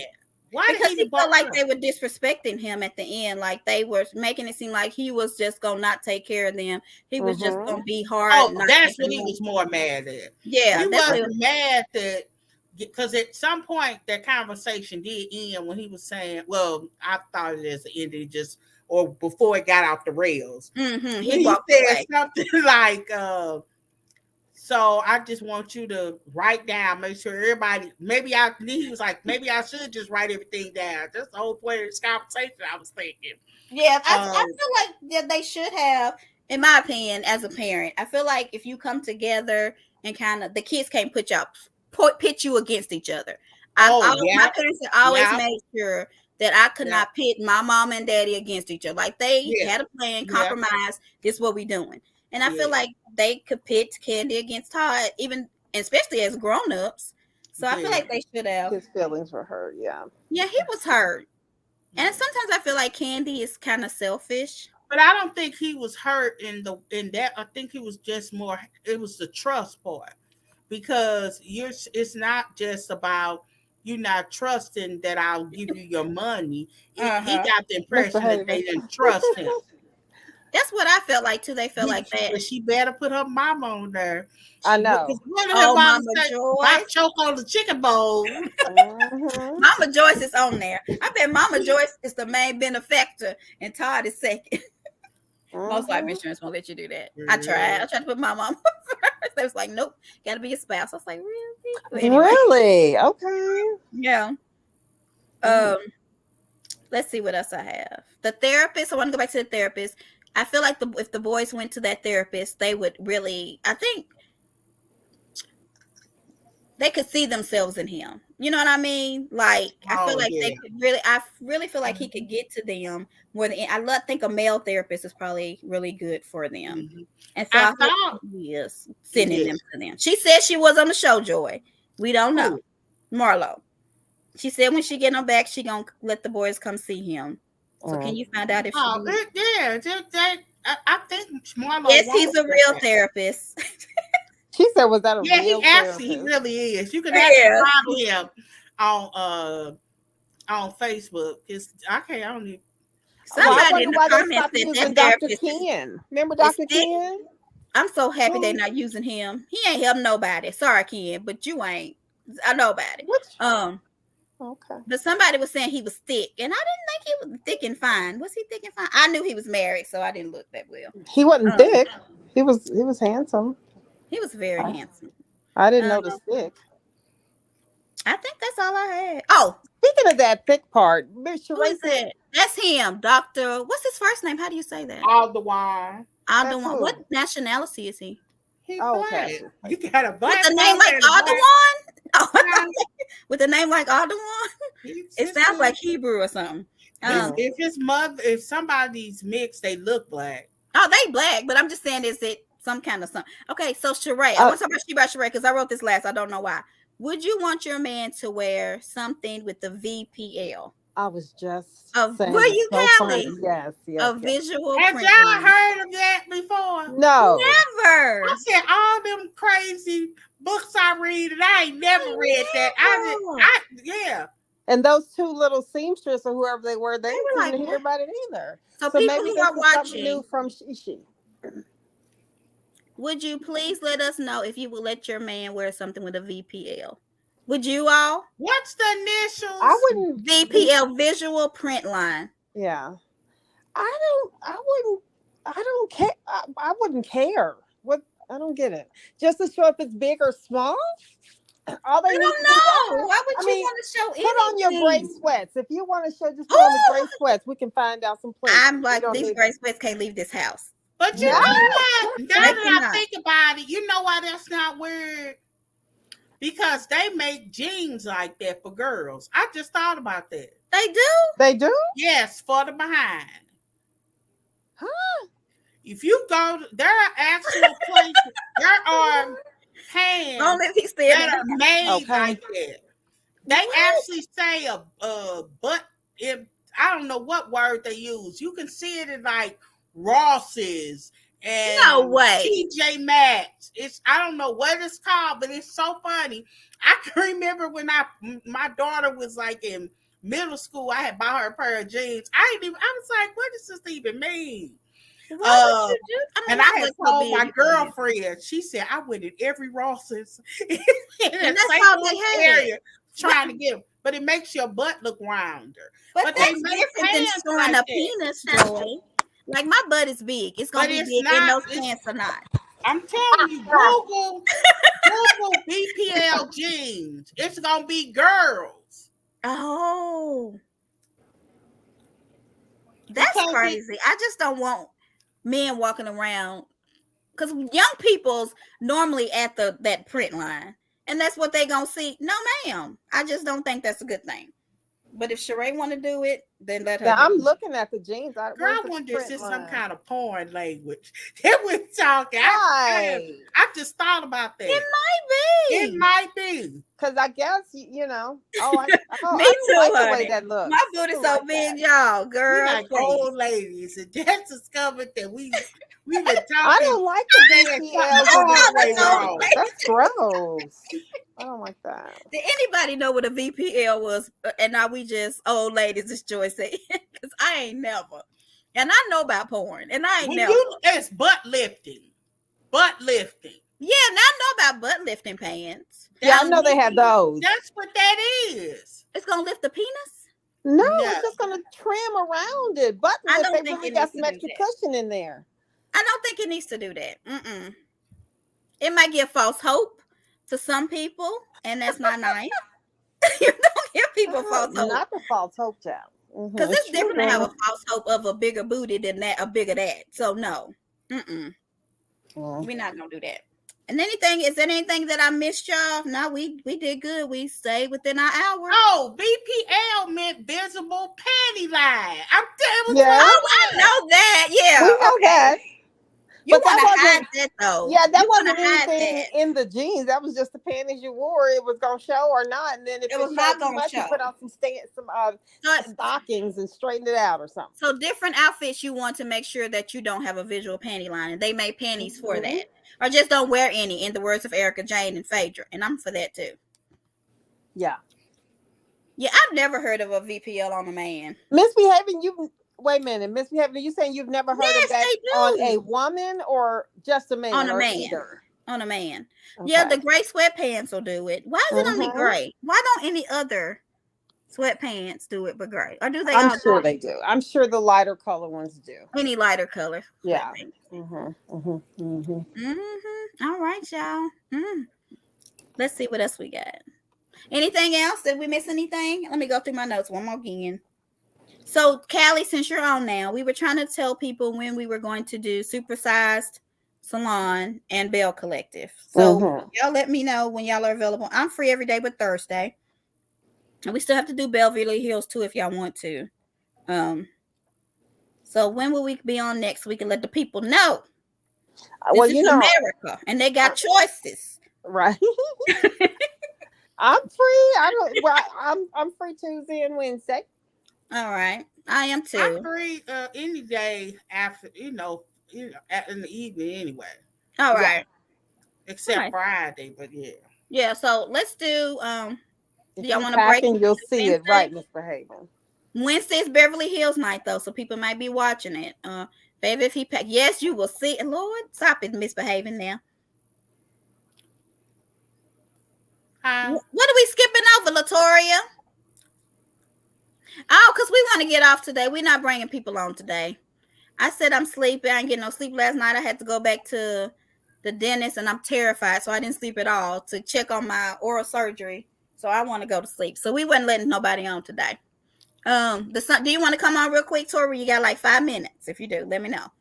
Because he felt like they were disrespecting him at the end, like they were making it seem like he was just gonna not take care of them. He was just gonna be hard. Oh, that's what he was more mad at. Yeah, he wasn't mad that. Because at some point that conversation did end when he was saying, well, I thought it as the ending or before it got off the rails. Mm-hmm. He said something like, so I just want you to write down, make sure everybody, he was like, maybe I should just write everything down. That's the whole point of this conversation, I was thinking. Yeah, I feel like they should have, in my opinion, as a parent, I feel like if you come together and kind of, the kids can't pit you against each other. My parents always made sure that I could not pit my mom and daddy against each other. Like they had a plan, compromise. This is what we doing. And I feel like they could pit Candy against Todd, even especially as grown-ups. So I feel like they should have. His feelings were hurt. Yeah, he was hurt. And sometimes I feel like Candy is kind of selfish. But I don't think he was hurt in that. I think he was just more. It was the trust part. Because it's not just about you not trusting that I'll give you your money. He got the impression that they didn't trust him. That's what I felt like too. They felt like that. But she better put her mama on there. I know. Mama Joyce. Choke on the chicken bowl. Mama Joyce is on there. I bet Mama Joyce is the main benefactor and Todd is second. Most life insurance won't let you do that. I tried to put my mom first. They was like, nope, gotta be a spouse. I was like, really? Anyway. Really? Okay. Yeah. Let's see what else I have. The therapist. I want to go back to the therapist. I feel like if the boys went to that therapist, they would really. I think they could see themselves in him. You know what I mean? Like I feel like they could really. I really feel like he could get to them more than I think a male therapist is probably really good for them. And so I hope he is sending them to them. She said she was on the show, Joy. We don't know. Marlo. She said when she get them back, she gonna let the boys come see him. So can you find out if I think Marlo. Yes, he's a real therapist. She said, "Was that a real therapist?" He really is. You can actually follow him on Facebook. I don't even. Somebody in the comments said that Dr. Ken. Remember Dr. Ken? I'm so happy they're not using him. He ain't helped nobody. Sorry, Ken, but you ain't. I know about it. Okay. But somebody was saying he was thick, and I didn't think he was thick and fine. Was he thick and fine? I knew he was married, so I didn't look that well. He wasn't thick. He was handsome. He was very handsome. I didn't notice thick. I think that's all I had. Oh, speaking of that thick part, who is it? That's him, Doctor. What's his first name? How do you say that? Aldewan. Aldewan. What nationality is he? He's black. Okay. You got a black. With a name like Aldewan? Oh, with a name like Aldewan? It sounds like Hebrew or something. If somebody's mixed, they look black. Oh, they black, but I'm just saying, is it some kind of something? Okay, so Sheree, I want to talk about Sheree because I wrote this last. I don't know why. Would you want your man to wear something with the VPL? I was just saying. Were you, Callie? Yes. A visual print. Have y'all heard of that before? No. Never. I said all them crazy books I read, and I ain't never read that. Yeah. And those two little seamstress or whoever they were, they didn't hear about it either. So people maybe who are watching new from Shishi. Would you please let us know if you would let your man wear something with a VPL? Would you all? What's the initials? I wouldn't. VPL, visual print line. Yeah. I don't care. I wouldn't care. What? I don't get it. Just to show if it's big or small? All they don't know. Why would you want to show anything? Put on your gray sweats. If you want to show, just put on the gray sweats. We can find out some places. I'm like, these gray sweats can't leave this house. But you know what? Now that I think about it, you know why that's not weird? Because they make jeans like that for girls. I just thought about that. They do? They do? Yes, for the behind. Huh? If you go, there are actual places, there are pants that are made like that. They actually say a butt. I don't know what word they use. You can see it in like Ross's and TJ Maxx. I don't know what it's called, but it's so funny. I can remember when my daughter was like in middle school, I had bought her a pair of jeans. I was like, what does this even mean? And I had told my girlfriend, she said, I went in every Ross's in and that's how they area trying to get them. But it makes your butt look rounder. But that's different than showing a penis, Joy. Like my butt is big. It's gonna be big in those pants or not. I'm telling you, Google BPL jeans. It's gonna be girls. Oh, that's crazy. I just don't want men walking around because young people's normally at that print line, and that's what they gonna see. No, ma'am. I just don't think that's a good thing. But if Sheree want to do it, then let her. I'm looking at the jeans. I wonder if it's some kind of porn language that we're talking. I just thought about that. It might be. Because I guess, you know. Me too, like the way that looks. My booty's so big, y'all. Girl. Like old ladies. And that's discovered that we were talking. I don't like the VPL. That's gross. I don't like that. Did anybody know what a VPL was? And now we just old ladies, as Joy said, because I ain't never. And I know about porn, and I ain't never. It's butt lifting. Yeah, now I know about butt lifting pants. Yeah, I know they have those. That's what that is. It's gonna lift the penis? No, it's just gonna trim around it. Butt lift. They really got some extra cushion in there. I don't think it needs to do that. It might give false hope to some people, and that's not nice. You don't give people false hope. Not the false hope, child. Because it's different to have a false hope of a bigger booty than that, a bigger that. So no, we're not gonna do that. And is there anything that I missed, y'all? No, we did good. We stayed within our hour. Oh, BPL meant visible panty line. I know that. Yeah. We know that. You want to hide that though. Yeah, that wasn't anything in the jeans. That was just the panties you wore. It was gonna show or not. And then if it was not gonna show, you put on some stockings and straighten it out or something. So different outfits you want to make sure that you don't have a visual panty line, and they made panties for that. Or just don't wear any, in the words of Erica Jane and Phaedra. And I'm for that too. Yeah. Yeah, I've never heard of a VPL on a man. Misbehaving, wait a minute. Misbehaving, are you saying you've never heard of that on a woman or just a man? On a man. Either? On a man. Okay. Yeah, the gray sweatpants will do it. Why is it only gray? Why don't any other sweatpants do it but gray? Or do they? I'm sure they do. I'm sure the lighter color ones do. Any lighter color. Yeah. All right, y'all. Let's see what else we got. Anything else? Did we miss anything? Let me go through my notes one more again. So, Callie, since you're on now, we were trying to tell people when we were going to do Supersized Salon and Bell Collective. So, y'all let me know when y'all are available. I'm free every day but Thursday. And we still have to do Beverly Hills too if y'all want to. So when will we be on next week and let the people know? Well, this is America, and they got choices. Right. I'm free. I'm free Tuesday and Wednesday. All right. I am too. I'm free any day after, in the evening anyway. All right. Except Friday, but yeah. Yeah, so let's do do y'all want to break? And you'll see it, right, Misbehaving. Wednesday's Beverly Hills night, though, so people might be watching it. Baby, if he pack, yes, you will see. Lord, stop it, Misbehaving now. What are we skipping over, Latoria? Oh, because we want to get off today. We're not bringing people on today. I said I'm sleepy. I didn't get no sleep last night. I had to go back to the dentist, and I'm terrified, so I didn't sleep at all to check on my oral surgery. So I want to go to sleep. So we wasn't letting nobody on today. Do you want to come on real quick, Tori? You got like 5 minutes. If you do, let me know.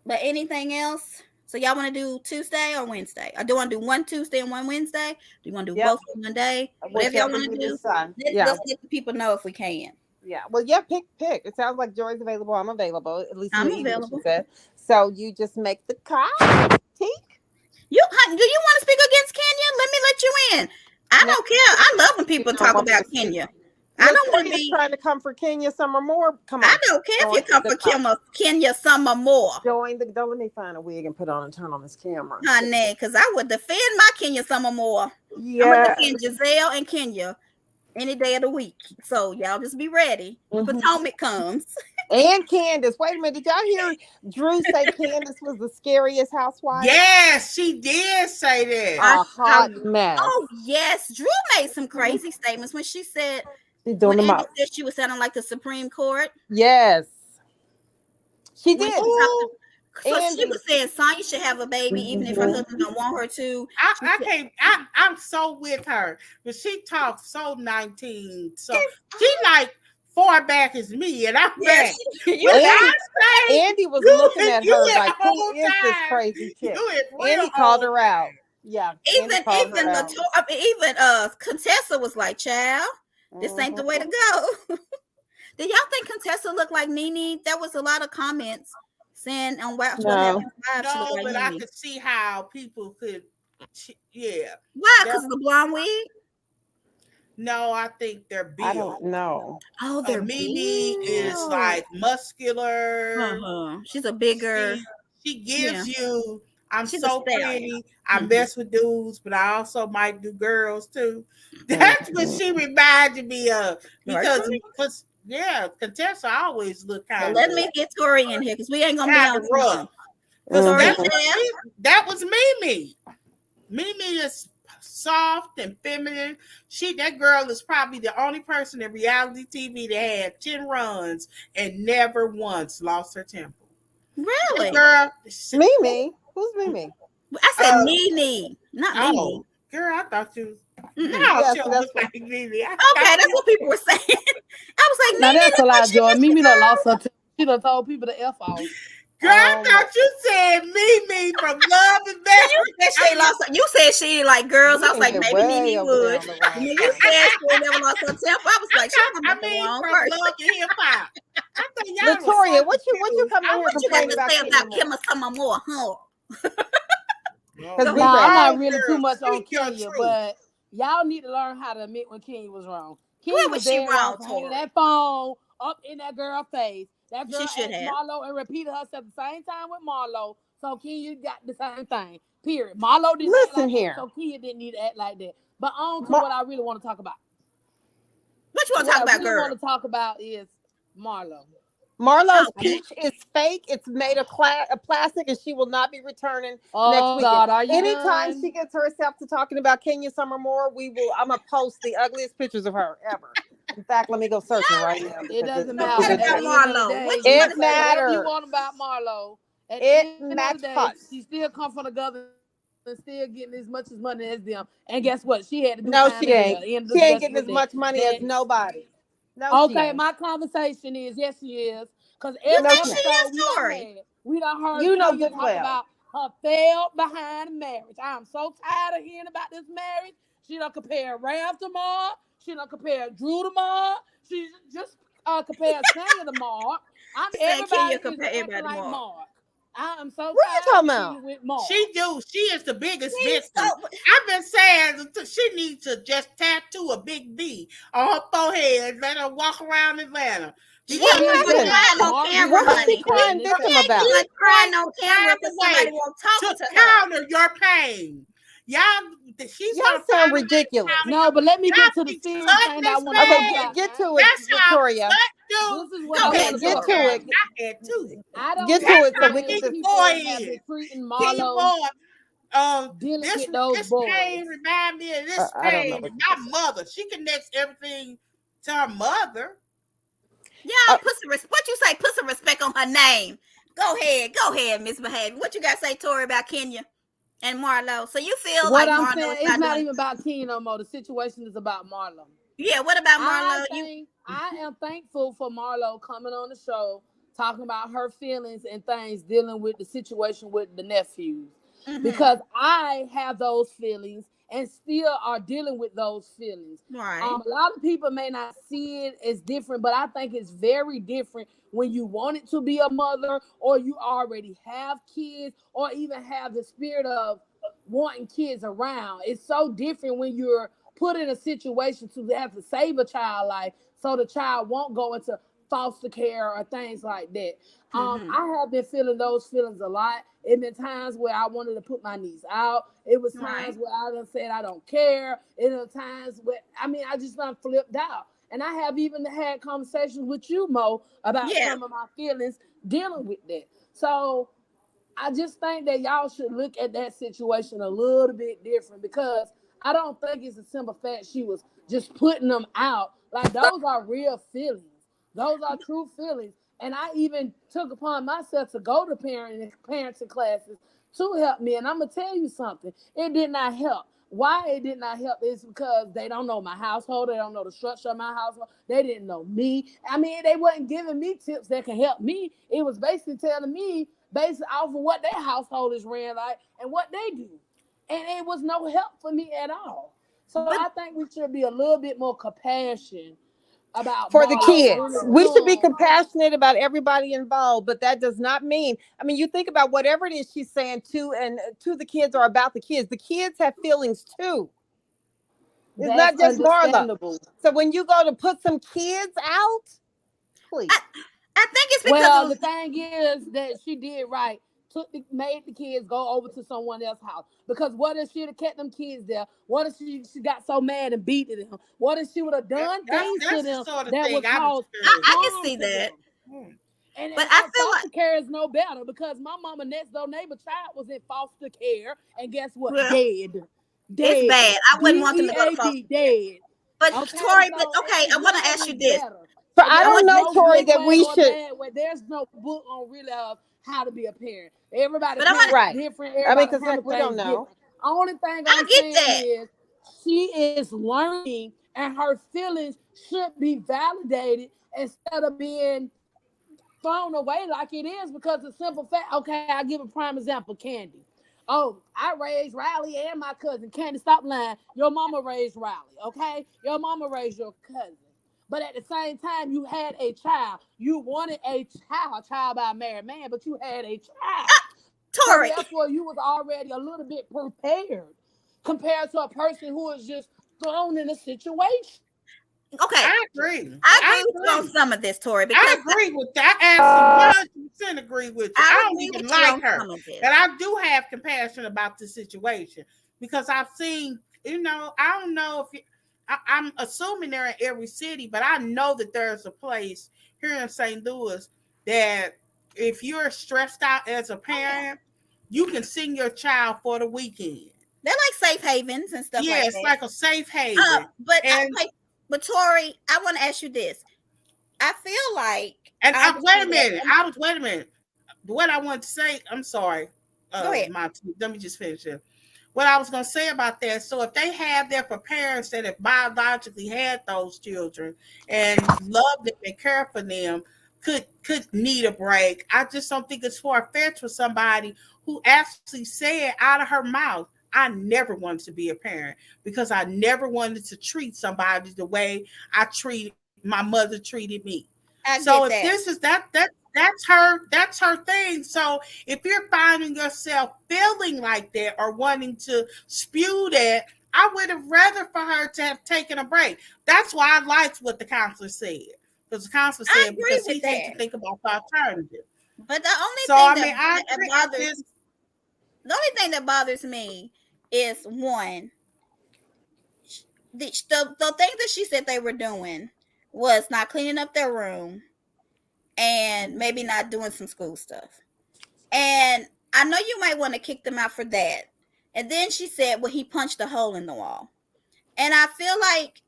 But anything else? So y'all want to do Tuesday or Wednesday? Or do you want to do one Tuesday and one Wednesday? Do you want to do both in one day? Whatever y'all want to do. Let's let the people know if we can. Yeah. Well, yeah, pick. It sounds like Joy's available. I'm available. At least I'm available. So you just make the call. Teak. Do you want to speak against Kenya? Let me let you in. I don't care. I love when people talk about Kenya. I don't want to be trying to come for Kenya some or more. Come on. I don't care if you come for Kenya some or more. Don't let me find a wig and put on and turn on this camera. Honey, because I would defend my Kenya some or more. Yeah. I'm going to defend Giselle and Kenya any day of the week. So y'all just be ready. Potomac comes. And Candace. Wait a minute. Did y'all hear Drew say Candace was the scariest housewife? Yes, she did say that. A hot mess. Oh, yes. Drew made some crazy statements when she said she was sounding like the Supreme Court. Yes. She did. So she was saying Sonya should have a baby even if her husband don't want her to. I'm so with her. But she talks so 19. So she like far back as me, and I'm back. Andy was looking at her like, who is this crazy chick? Andy called her out. Yeah. Even Contessa was like, child, this ain't the way to go. Did y'all think Contessa looked like Nene? There was a lot of comments saying on what happened. No, but I could see how people could, yeah. Why? Because of the blonde wig? No, I think they're built. I don't know. Oh, they're Mimi is like muscular. She's a bigger. She gives you. She's so pretty. I mess with dudes, but I also might do girls too. That's what she reminded me of. Because Contessa always look kind of. Let me get Tori in here because we ain't gonna be on rough. That was Mimi. Mimi is soft and feminine. That girl is probably the only person in reality TV that had 10 runs and never once lost her temper. Really? Girl, Mimi. Who's Mimi? I said Nene, not Mimi. Girl, I thought you. No, she looked like Mimi. Okay, that's what people were saying. I was like, now that's a lie, Joy. Mimi done lost her temper. She done told people to F off. Girl, I thought you said me from Love and You said she like girls. I was like, maybe way Mimi over there would. on the wrong When you side. said she never lost her temper, I was like, she must be the wrong from person. Love and Hip Hop. I thought y'all was Latoya, so what you coming here What you got complaining to about? say about Kim or some more, huh? Because we Nah, I'm bad. not really too much on Speak your Kenya, truth. but y'all need to learn how to admit when Kenya was wrong. Kenya Where was was she dead wrong wrong, for holding Tori? that phone up in that girl's face. That girl She should asked have. Marlo and repeated herself the same time with Marlo. So Kenya got the same thing. Period. Marlo didn't act Listen like here. that, so Kenya didn't need to act like that. But on to Ma- what I really want to talk about. What you want to What talk I about, really girl? want to talk about is Marlo. Marlo's Okay. peach is fake. It's made of plastic, and she will not be returning next Oh weekend. God, are you Anytime done? she gets herself to talking about Kenya Summer Moore, I'm gonna post the ugliest pictures of her ever. In fact, let me go searching right now. It doesn't So matter. what At the about end of the Marlo? day, What you you want can to say say? whatever you matters. want about Marlo. At the It end of the day, matters. she still come from the government and still getting as much as money as them. And guess what? She had to do No, time she as ain't. well. End She of ain't discussion getting with as that. much money as nobody. No, she Okay, ain't. my conversation is yes, she is. Because You every No, think she she ain't. is, episode Tori? we done heard You know Kenya good talk well. about her failed behind marriage. I'm so tired of hearing about this marriage. She done compare Raph to Mark. She done compare Drew to Mark. She just compared Tanya to Mark. She said, can Everybody you is compare acting everybody like more? Mark. I am so What you tired talking of about? Kenya with Mark. She is the biggest She's victim. so. I've been saying she needs to just tattoo a big B on her forehead and let her walk around Atlanta. She Because She ain't is but Listen, victim. crying on Mark camera, didn't what is come she and honey. stand crying in his victim face. about? Like trying crying on to camera find because a somebody way won't talk to to her. counter your pain. Y'all, she's Y'all gonna sound find a way to ridiculous. counter No, your. but let me get Y'all to the think serious Sut thing that I this want to Okay, talk bad? about get now. to it, That's how Victoria. Sut do. This is what Go I Okay, ahead, want to get talk to Tori. about. it. I had too. I don't Get like to the it so That's we how can way just. Kenya people Moore have been is. treating Kenya Marlo Moore. dealing This with those this boys. pain remind me of this I don't know pain. what you're My saying. mother. She connects everything to her mother. Y'all put some what you say? Put some respect on her name. Go ahead, Miss Behavior. What you got to say, Tori, about Kenya and Marlo? So you feel What like I'm Marlo's saying, it's not not doing? even about Kenya no more. The situation is about Marlo. Yeah. What about I Marlo? You. think I am thankful for Marlo coming on the show, talking about her feelings and things, dealing with the situation with the nephews. Mm-hmm. Because I have those feelings and still are dealing with those feelings. Right. A lot of people may not see it as different, but I think it's very different when you want it to be a mother or you already have kids or even have the spirit of wanting kids around. It's so different when you're put in a situation to have to save a child life so the child won't go into foster care or things like that. Mm-hmm. I have been feeling those feelings a lot. It been times where I wanted to put my niece out. It was Right. times where I done said I don't care. It was times where I just done flipped out. And I have even had conversations with you, Mo, about Yeah. some of my feelings dealing with that. So I just think that y'all should look at that situation a little bit different because I don't think it's a simple fact she was just putting them out. Like those are real feelings. Those are true feelings. And I even took upon myself to go to parenting classes to help me. And I'm gonna tell you something. It did not help. Why it did not help is because they don't know my household. They don't know the structure of my household. They didn't know me. I mean, they wasn't giving me tips that can help me. It was basically telling me based off of what their household is ran like and what they do. And it was no help for me at all. So But I think we should be a little bit more compassionate about For the Marlo kids, when it we should be comes. compassionate about everybody involved, but that does not mean. I mean, you think about whatever it is she's saying to and to the kids or about the kids. The kids have feelings too. It's That's not just Marla. understandable. So when you go to put some kids out, please. I, I think it's because Well, of the thing is that she did right. Made the kids go over to someone else's house. Because what if she'd have kept them kids there? What if she got so mad and beat them? What if she would have done things to That's the them sort of that thing would I've cause I experienced. can harm see to that. them? And, But and I feel like foster care is no better because my mama next door neighbor child was in foster care and guess what? well, Dead. it's Dead. bad. I wouldn't want them to go to foster DEAD care. dead. But Okay, Tori, but so okay, I it's want none to of ask you it's this. better. But And I I there's don't want know, no Tori, good that way we or should. bad way. There's no book on really of how to be a parent. Everybody but I want parents to Right. different. I mean, Everybody because handle we don't things know. different. Only thing I I'm get saying that. is she is learning and her feelings should be validated instead of being thrown away like it is because the simple fact. Okay, I'll give a prime example. Candy. Oh, I raised Riley and my cousin. Candy, stop lying. Your mama raised Riley, okay? Your mama raised your cousin. But at the same time, you had a child. You wanted a child by a married man, but you had a child. So Tori. therefore, you was already a little bit prepared compared to a person who is just thrown in a situation. Okay. I agree. I agree with you on some of this, Tori. Because I agree with that. I absolutely 100% agree with you. I don't agree even with you like on her. some of this. But I do have compassion about the situation because I've seen, I don't know if I'm assuming they're in every city, but I know that there's a place here in St. Louis that if you're stressed out as a parent, you can send your child for the weekend. They're like safe havens and stuff like that. Yeah, it's like a safe haven. But Tori, I want to ask you this. I feel like wait a minute. Wait a minute. What I want to say, I'm sorry. Go ahead. Let me just finish it. What I was going to say about that, so if they have that for parents that have biologically had those children and love them and care for them, could need a break. I just don't think it's far-fetched for somebody who actually said out of her mouth, I never wanted to be a parent because I never wanted to treat somebody the way my mother treated me. So if this is that's her thing. So if you're finding yourself feeling like that or wanting to spew that, I would have rather for her to have taken a break. That's why I liked what the counselor said. Because the counselor said because he had to think about the alternative. But the only thing that bothers me is one, the things that she said they were doing was not cleaning up their room and maybe not doing some school stuff. And I know you might want to kick them out for that. And then she said, well, he punched a hole in the wall. And I feel like,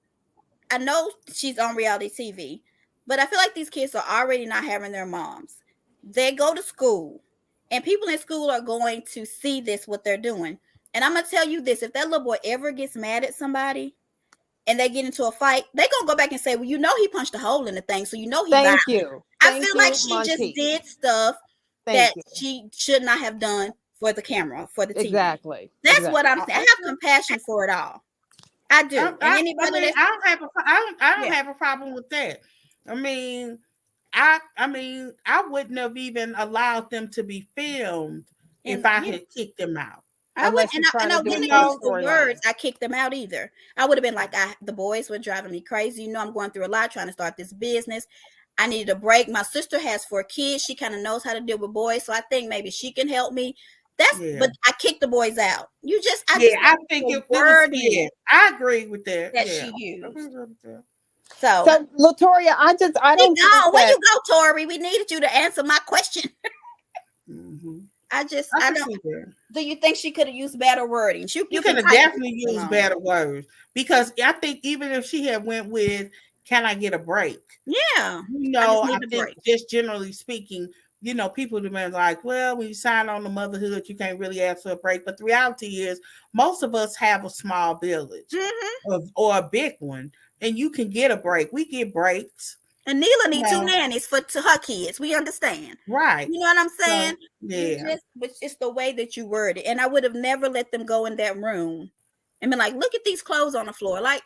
I know she's on reality TV, but I feel like these kids are already not having their moms. They go to school, and people in school are going to see this, what they're doing. And I'm going to tell you this, if that little boy ever gets mad at somebody and they get into a fight, they're going to go back and say, well, he punched a hole in the thing, so he Thank you. I feel like she just did stuff that she should not have done for the camera, for the TV. Exactly. That's what I'm saying. I have compassion for it all. I do. I don't have a problem with that. I mean, I wouldn't have even allowed them to be filmed if I had kicked them out. I wouldn't use the words I kicked them out either. I would have been like, the boys were driving me crazy. I'm going through a lot trying to start this business. I needed a break. My sister has 4 kids. She kind of knows how to deal with boys. So I think maybe she can help me. But I kicked the boys out. I think it was I agree with that. That she used. So Latoria, I don't know. Where you go, Tori? We needed you to answer my question. Mm-hmm. I don't. Do you think she could have used better wording? You could have definitely used better words because I think even if she had went with, "Can I get a break?" Yeah, I think just generally speaking, people have been like, well, when you sign on to motherhood, you can't really ask for a break. But the reality is, most of us have a small village or a big one, and you can get a break. We get breaks. And Neela needs 2 nannies to her kids. We understand. Right. You know what I'm saying? So, but it's the way that you word it. And I would have never let them go in that room and been like, look at these clothes on the floor. Like,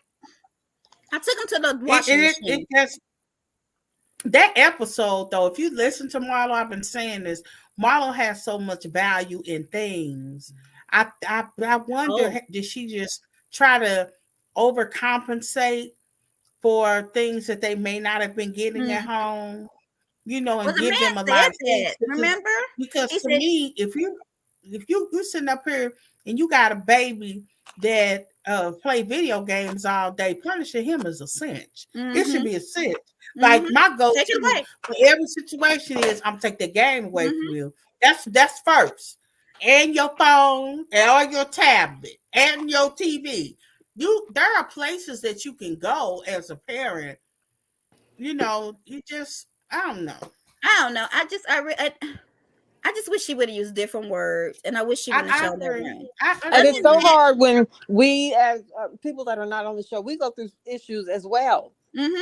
I took them to the washing machine. That episode, though, if you listen to Marlo, I've been saying this, Marlo has so much value in things. I wonder, did she just try to overcompensate for things that they may not have been getting at home, and give them a lot of things. Remember? Because to me, if you sitting up here and you got a baby that play video games all day, punishing him is a cinch. It should be a cinch. Like my go-to for every situation is I'm take the game away from you. That's first. And your phone or your tablet and your TV. There are places that you can go as a parent. You just I don't know. I just wish she would have used different words, and I wish she would have shown that. And it's so hard when we, as people that are not on the show, we go through issues as well.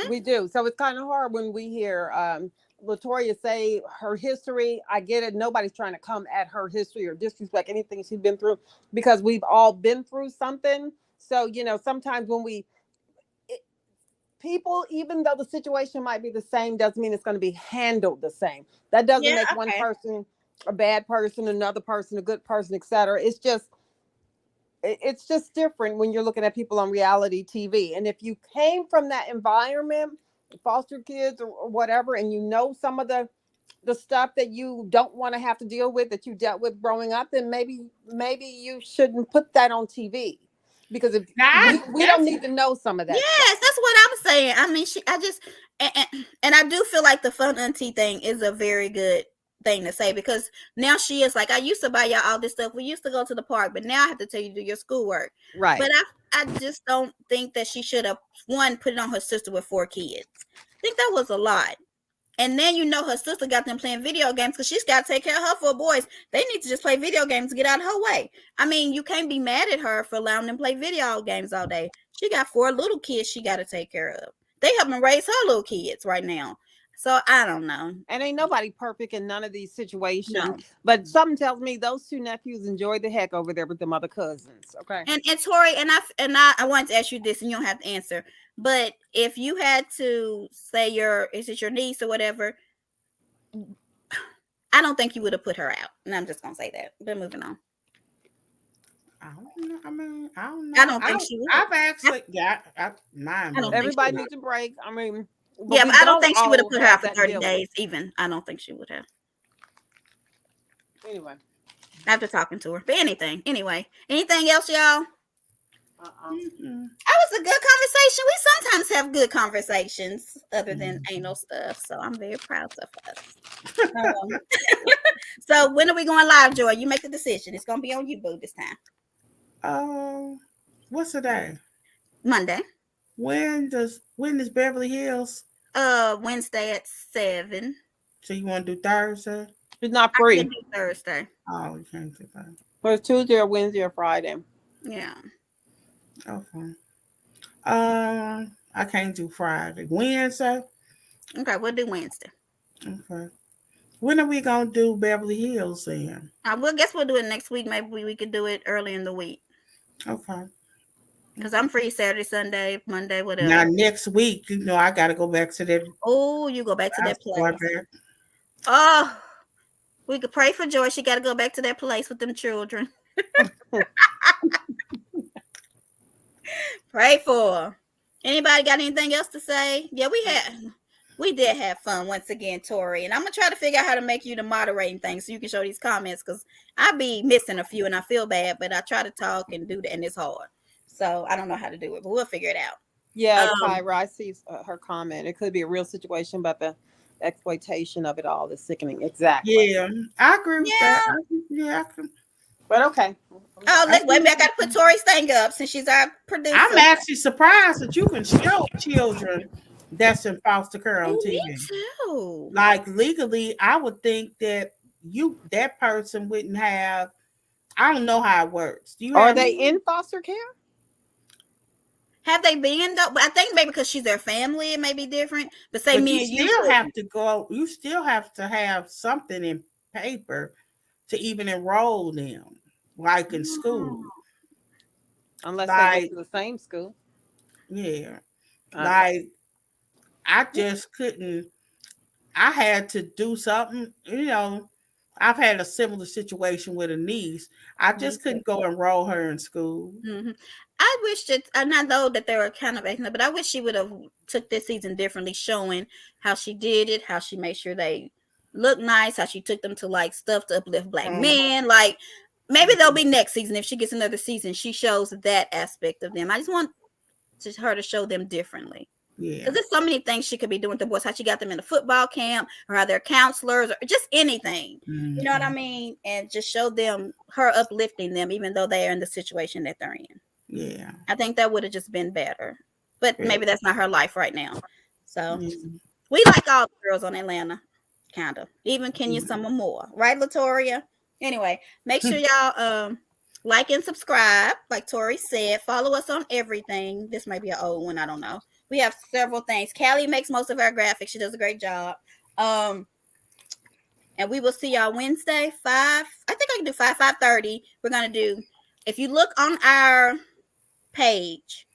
We do. So it's kind of hard when we hear Latoya say her history, I get it. Nobody's trying to come at her history or disrespect anything she's been through, because we've all been through something. So, sometimes when people, even though the situation might be the same, doesn't mean it's going to be handled the same. That doesn't make one person a bad person, another person a good person, etc. It's just different when you're looking at people on reality TV. And if you came from that environment, foster kids or whatever, and some of the stuff that you don't want to have to deal with, that you dealt with growing up, then maybe you shouldn't put that on TV, because if we don't need to know some of that. Yes, stuff. That's what I'm saying. I mean, and I do feel like the fun auntie thing is a very good thing to say, because now she is like, I used to buy y'all all this stuff. We used to go to the park, but now I have to tell you to do your schoolwork. Right. But I just don't think that she should have, put it on her sister with 4 kids. I think that was a lot. And then her sister got them playing video games, because she's got to take care of her 4 boys. They need to just play video games to get out of her way. I mean, you can't be mad at her for allowing them to play video games all day. She got 4 little kids she got to take care of. They helping raise her little kids right now. So I don't know. And ain't nobody perfect in none of these situations. No. But something tells me those 2 nephews enjoyed the heck over there with them other cousins. Okay. And Tori, and I wanted to ask you this, and you don't have to answer. But if you had to say is it your niece or whatever, I don't think you would have put her out. And I'm just gonna say that. But moving on. I don't know. I mean, I don't know. I don't think she would. I've actually, mine. Everybody needs a break. I mean, but I don't think she would have put her out for 30 days even. I don't think she would have. Anyway. After talking to her. But anything else, y'all? Mm-mm. That was a good conversation. We sometimes have good conversations other than anal stuff. So I'm very proud of us. So when are we going live, Joy? You make the decision. It's going to be on you, boo, this time. What's the day? Monday. When is Beverly Hills? Wednesday at 7. So you want to do Thursday? It's not free. I can do Thursday. Oh, you can't do that. Well, it's Tuesday or Wednesday or Friday. Yeah. Okay. I can't do Friday. Wednesday? Okay, we'll do Wednesday. Okay. When are we gonna do Beverly Hills then? Well, guess we'll do it next week. Maybe we could do it early in the week. Okay. Because I'm free Saturday, Sunday, Monday, whatever. Now next week, I gotta go back to that. Oh, you go back to that place. Oh, we could pray for Joy. She got to go back to that place with them children. Pray for her. Anybody got anything else to say? Yeah, we did have fun once again, Tori. And I'm going to try to figure out how to make you the moderating thing so you can show these comments, because I be missing a few and I feel bad, but I try to talk and do that, and it's hard. So I don't know how to do it, but we'll figure it out. Yeah, Kyra, I see her comment. It could be a real situation, but the exploitation of it all is sickening. Exactly. Yeah, I agree with that. Yeah, I can. But okay. Oh, wait a minute. I got to put Tori's thing up since she's our producer. I'm actually surprised that you can show children that's in foster care on TV. Me too. Like legally, I would think that that person wouldn't have. I don't know how it works. Are they in foster care? Have they been though? But I think maybe because she's their family, it may be different. But say me and you still have to go. You still have to have something in paper to even enroll them, like in school. Unless they go to the same school. Yeah. Like I just couldn't. I had to do something. I've had a similar situation with a niece. I just couldn't go enroll her in school. Mm-hmm. I wish that, and I know that they were kind of acting, but I wish she would have took this season differently, showing how she did it, how she made sure they look nice, how she took them to like stuff to uplift Black men. Like maybe there'll be next season, if she gets another season, she shows that aspect of them. I just want her to show them differently. Yeah, because there's so many things she could be doing with the boys, how she got them in a football camp, or how they're counselors, or just anything. Mm-hmm. You know what I mean? And just show them her uplifting them, even though they are in the situation that they're in. Yeah, I think that would have just been better, but maybe that's not her life right now. So we like all the girls on Atlanta, kind of, even Kenya, some more, right, Latoria? Anyway, make sure y'all like and subscribe, like Tori said. Follow us on everything. This might be an old one, I don't know. We have several things. Callie makes most of our graphics. She does a great job. And we will see y'all Wednesday, 5. I think I can do 5:30. We're gonna do. If you look on our page,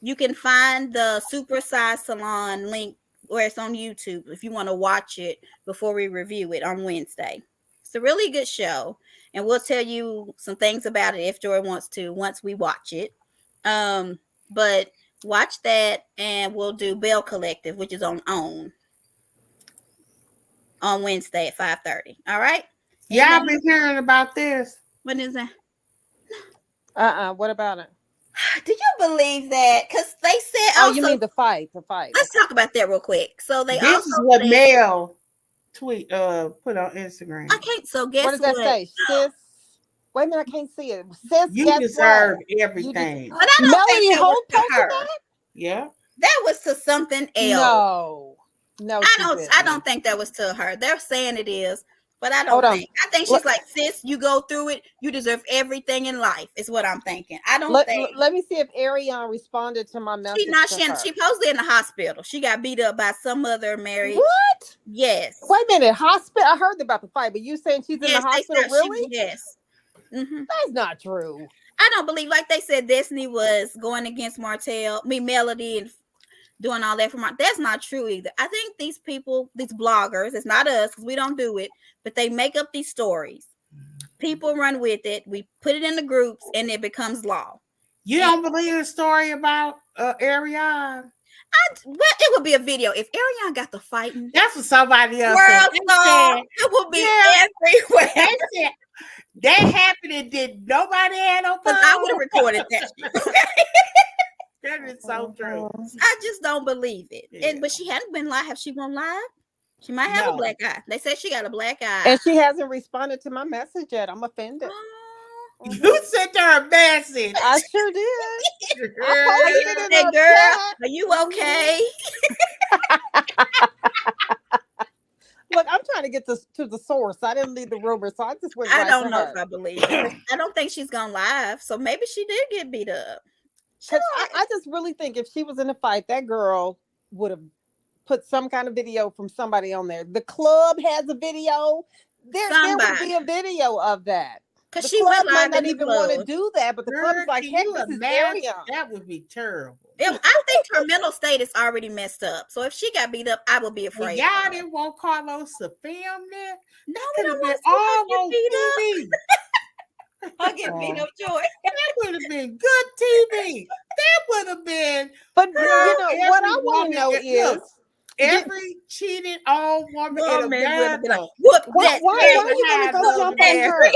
you can find the Super Size Salon link where it's on YouTube if you want to watch it before we review it on Wednesday. It's a really good show, and we'll tell you some things about it if Joy wants to once we watch it. But watch that, and we'll do Bell Collective, which is on Wednesday at 5:30. All right. Yeah, I've been hearing about this. What is that? What about it? Do you believe that? Because they said. Oh, you mean the fight? The fight. Let's talk about that real quick. So this is what Mel put on Instagram. I can't. So guess what does that say? Sis. Wait a minute, I can't see it. Sis, you deserve everything. But I don't Melody think Holt that was to her. that? Yeah. That was to something else. No. I don't think that was to her. They're saying it is, but I don't think. I think she's like, sis, you go through it. You deserve everything in life. Is what I'm thinking. I don't think. Let me see if Ariane responded to my message. She posted in the hospital. She got beat up by some other married. What? Yes. Wait a minute. Hospital. I heard about the fight, but you saying she's in the hospital? Really? Yes. Mm-hmm. That's not true. I don't believe, like they said, Destiny was going against Melody, and doing all that for that's not true either. I think these people, these bloggers, it's not us because we don't do it, but they make up these stories. People run with it. We put it in the groups, and it becomes law. You don't believe the story about Ariane? It would be a video if Ariane got the fighting. That's what somebody else said. It will be everywhere. That happened and did nobody had no phone? I would have recorded that. That is so true. I just don't believe it. Yeah. But she hadn't been live. Have she gone live? She might have a black eye. They said she got a black eye. And she hasn't responded to my message yet. I'm offended. You sent her a message. I sure did. Hey, girl, are you okay? Look, I'm trying to get to the source. I didn't leave the rumor, so I just went right I don't know her. if I believe it. I don't think she's gone live, so maybe she did get beat up. I just really think if she was in a fight, that girl would have put some kind of video from somebody on there. The club has a video. There would be a video of that. Because she might not even want to do that, but the club is like, hey, this is Ariane. That would be terrible. I think her mental state is already messed up. So if she got beat up, I would be afraid. Well, y'all didn't want Carlos to film that? No, we don't want to all get beat up. I'll get beat up, Joy. That would have been good TV. That would have been. But you know what I want to know is every cheated on woman in America. Why are you going to go jump on her?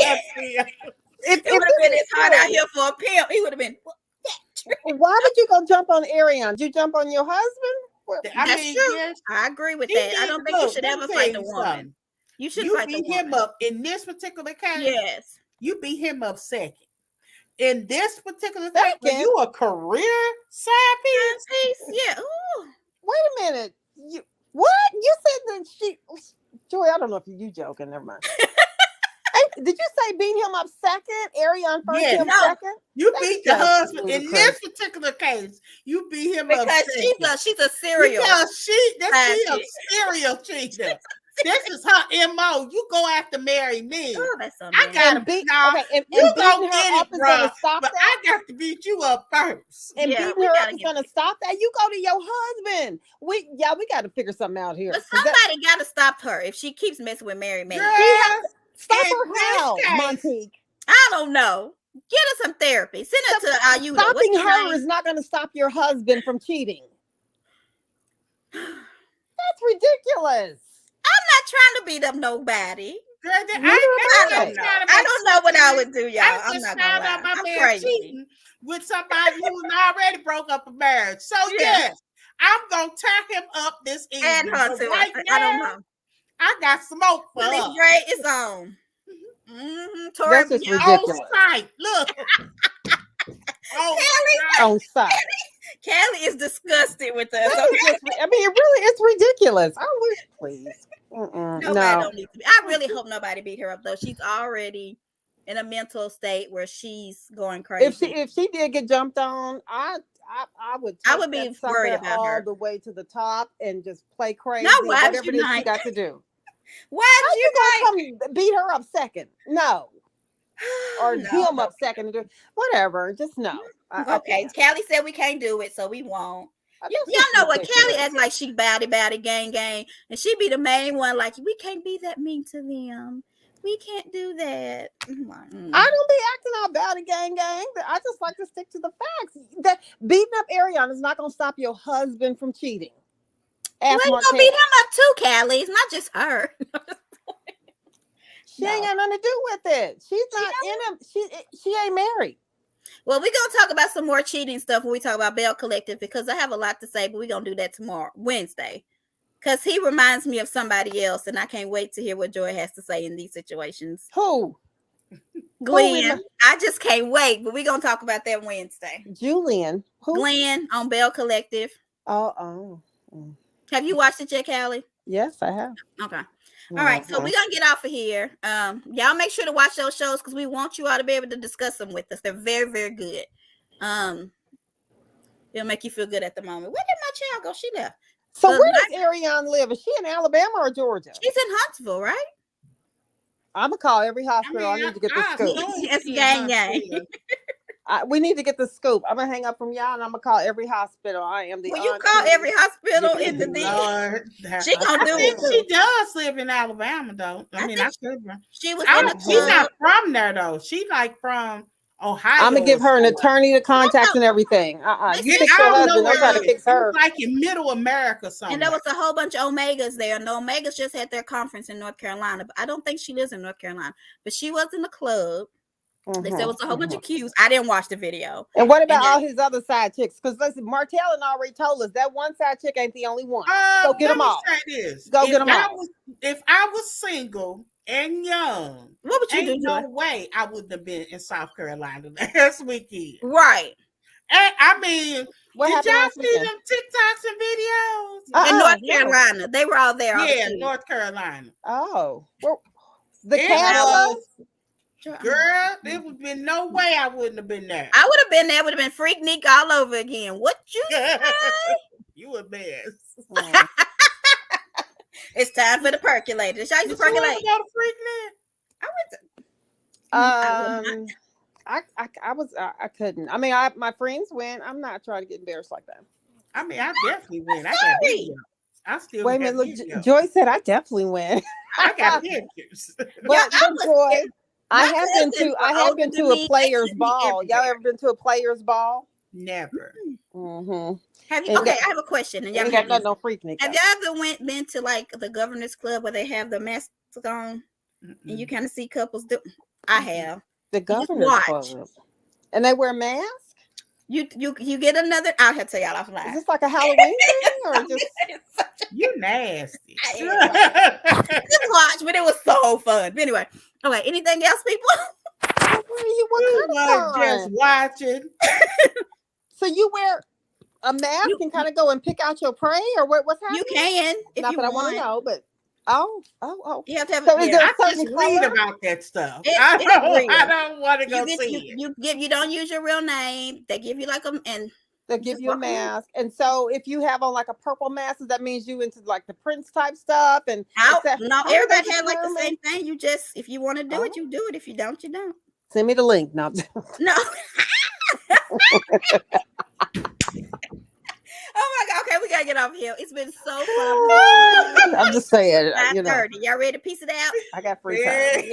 It would have been as hard out here for a pimp. He would have been. Why would you go jump on Ariane? Did you jump on your husband? That's true. Yes, I agree with that. I don't think you should ever fight the woman. You should fight the woman. You beat him up in this particular case. Yes. You beat him up second. In this particular case, you a career side piece? Yeah. Ooh. Wait a minute. What? You said that Joy, I don't know if you joking. Never mind. Did you say beat him up second? Ariane first, him second? You beat the husband in this particular case. You beat him up second. Because she's a serial. Because she a serial cheater. This is her MO. You go after marry me. Oh, that's I gotta beat you gonna get it, bro. But I got to beat you up first. And beating her up is gonna stop that. You go to your husband. We got to figure something out here. But somebody got to stop her if she keeps messing with Mary May. Stop her how, Montique? I don't know. Get her some therapy. Send her to Ayuda. Stopping her is not going to stop your husband from cheating. That's ridiculous. I'm not trying to beat up nobody. Girl, I don't know what I would do, y'all. I'm not gonna lie. I'm crazy with somebody who's already broke up a marriage. So yes, I'm gonna tear him up this evening. And her too. Right now, I don't know. I got smoke for her. This Gray is on. That's just ridiculous. On site. Look. On site. Callie is disgusted with us. It's ridiculous. I wish, please. Nobody don't need to be. I really hope nobody beat her up though. She's already in a mental state where she's going crazy. If she did get jumped on, I would take I would be that worried sucker about all her. the way to the top and just play crazy. No, why would whatever you it is not? she got to do. Why How would you you gonna come beat her up second? No. Or No. him up second. Whatever. Just no. Okay, Callie said we can't do it, so we won't. Y'all This is know what? ridiculous. Callie acts like she bowdy, gang, and she be the main one. Like, we can't be that mean to them. We can't do that. I don't be acting all bowdy, gang. I just like to stick to the facts. That beating up Ariana is not gonna stop your husband from cheating. Well, you gonna beat him up too, Callie. It's not just her. She ain't got nothing to do with it. She's not in him. She ain't married. Well, we're gonna talk about some more cheating stuff when we talk about Bell Collective, because I have a lot to say, but we're gonna do that tomorrow, Wednesday. Because he reminds me of somebody else, and I can't wait to hear what Joy has to say in these situations. Who? Glenn. I just can't wait, but we're gonna talk about that Wednesday. Julian. Who? Glenn on Bell Collective. Oh. Have you watched it yet, Callie? Yes, I have. Okay. All right, so we're gonna get off of here. Y'all make sure to watch those shows because we want you all to be able to discuss them with us. They're very, very good. It'll make you feel good at the moment. Where did my child go? She left. So where does Ariane live? Is she in Alabama or Georgia? She's in Huntsville, right? I'm gonna call every hospital. I need to get the scoop. It's gang. We need to get the scoop. I'm gonna hang up from y'all and I'm gonna call every hospital. I am the. Well, you call every hospital in the D. She gonna do it. She does live in Alabama, though. I mean, she was. She's not from there though. She like from Ohio. I'm gonna give her an attorney to contacts and everything. You fix your husband. I'm trying to fix her. Like in Middle America, somewhere. And there was a whole bunch of Omegas there. And the Omegas just had their conference in North Carolina, but I don't think she lives in North Carolina. But she was in the club. They said it was a whole bunch of cues. I didn't watch the video. And what about all his other side chicks? Because listen, Martell already told us that one side chick ain't the only one. Go get them all. Go get them all. If I was single and young, what would you do? No way I wouldn't have been in South Carolina last weekend. Right. And I mean, did y'all see them TikToks and videos? In North Carolina. They were all there. Yeah, North Carolina. Oh. Well, the cast. Girl, there would have been no way I wouldn't have been there. I would have been there. Would have been Freaknik all over again. What you say? You a mess. It's time for the percolator. Show you the percolator. You go to Freaknik? I couldn't. I mean, my friends went. I'm not trying to get embarrassed like that. I mean, I definitely went. I got videos. I still wait a minute. Look, Joy said I definitely went. I got pictures. But Joy, I have been to a players ball. Y'all ever been to a players ball? Never. Mm-hmm. Have you? Okay, I have a question. And y'all got no Freaknik. Have y'all ever been to like the Governor's Club where they have the masks on and you kind of see couples do? I have. The Governor's Club. And they wear masks? You get another. I'll have to tell y'all offline. Is this like a Halloween thing or just you nasty? Just watch, but it was so fun. But anyway, okay. Anything else, people? What just watching. So you wear a mask and kind of go and pick out your prey, or what's happening? You can. If Not you that I want to know, but oh. You have to have. So is there a certain just read about that stuff. I don't want to go see it. You don't use your real name. They give you like they'll give you a mask. And so if you have on like a purple mask, that means you into like the Prince type stuff. And no, everybody has like the same thing. You just, if you want to do it, you do it. If you don't, you don't. Send me the link. No. Oh my God. Okay, we gotta get off here. It's been so fun. I'm just saying. 9:30. Y'all ready to piece it out? I got free time.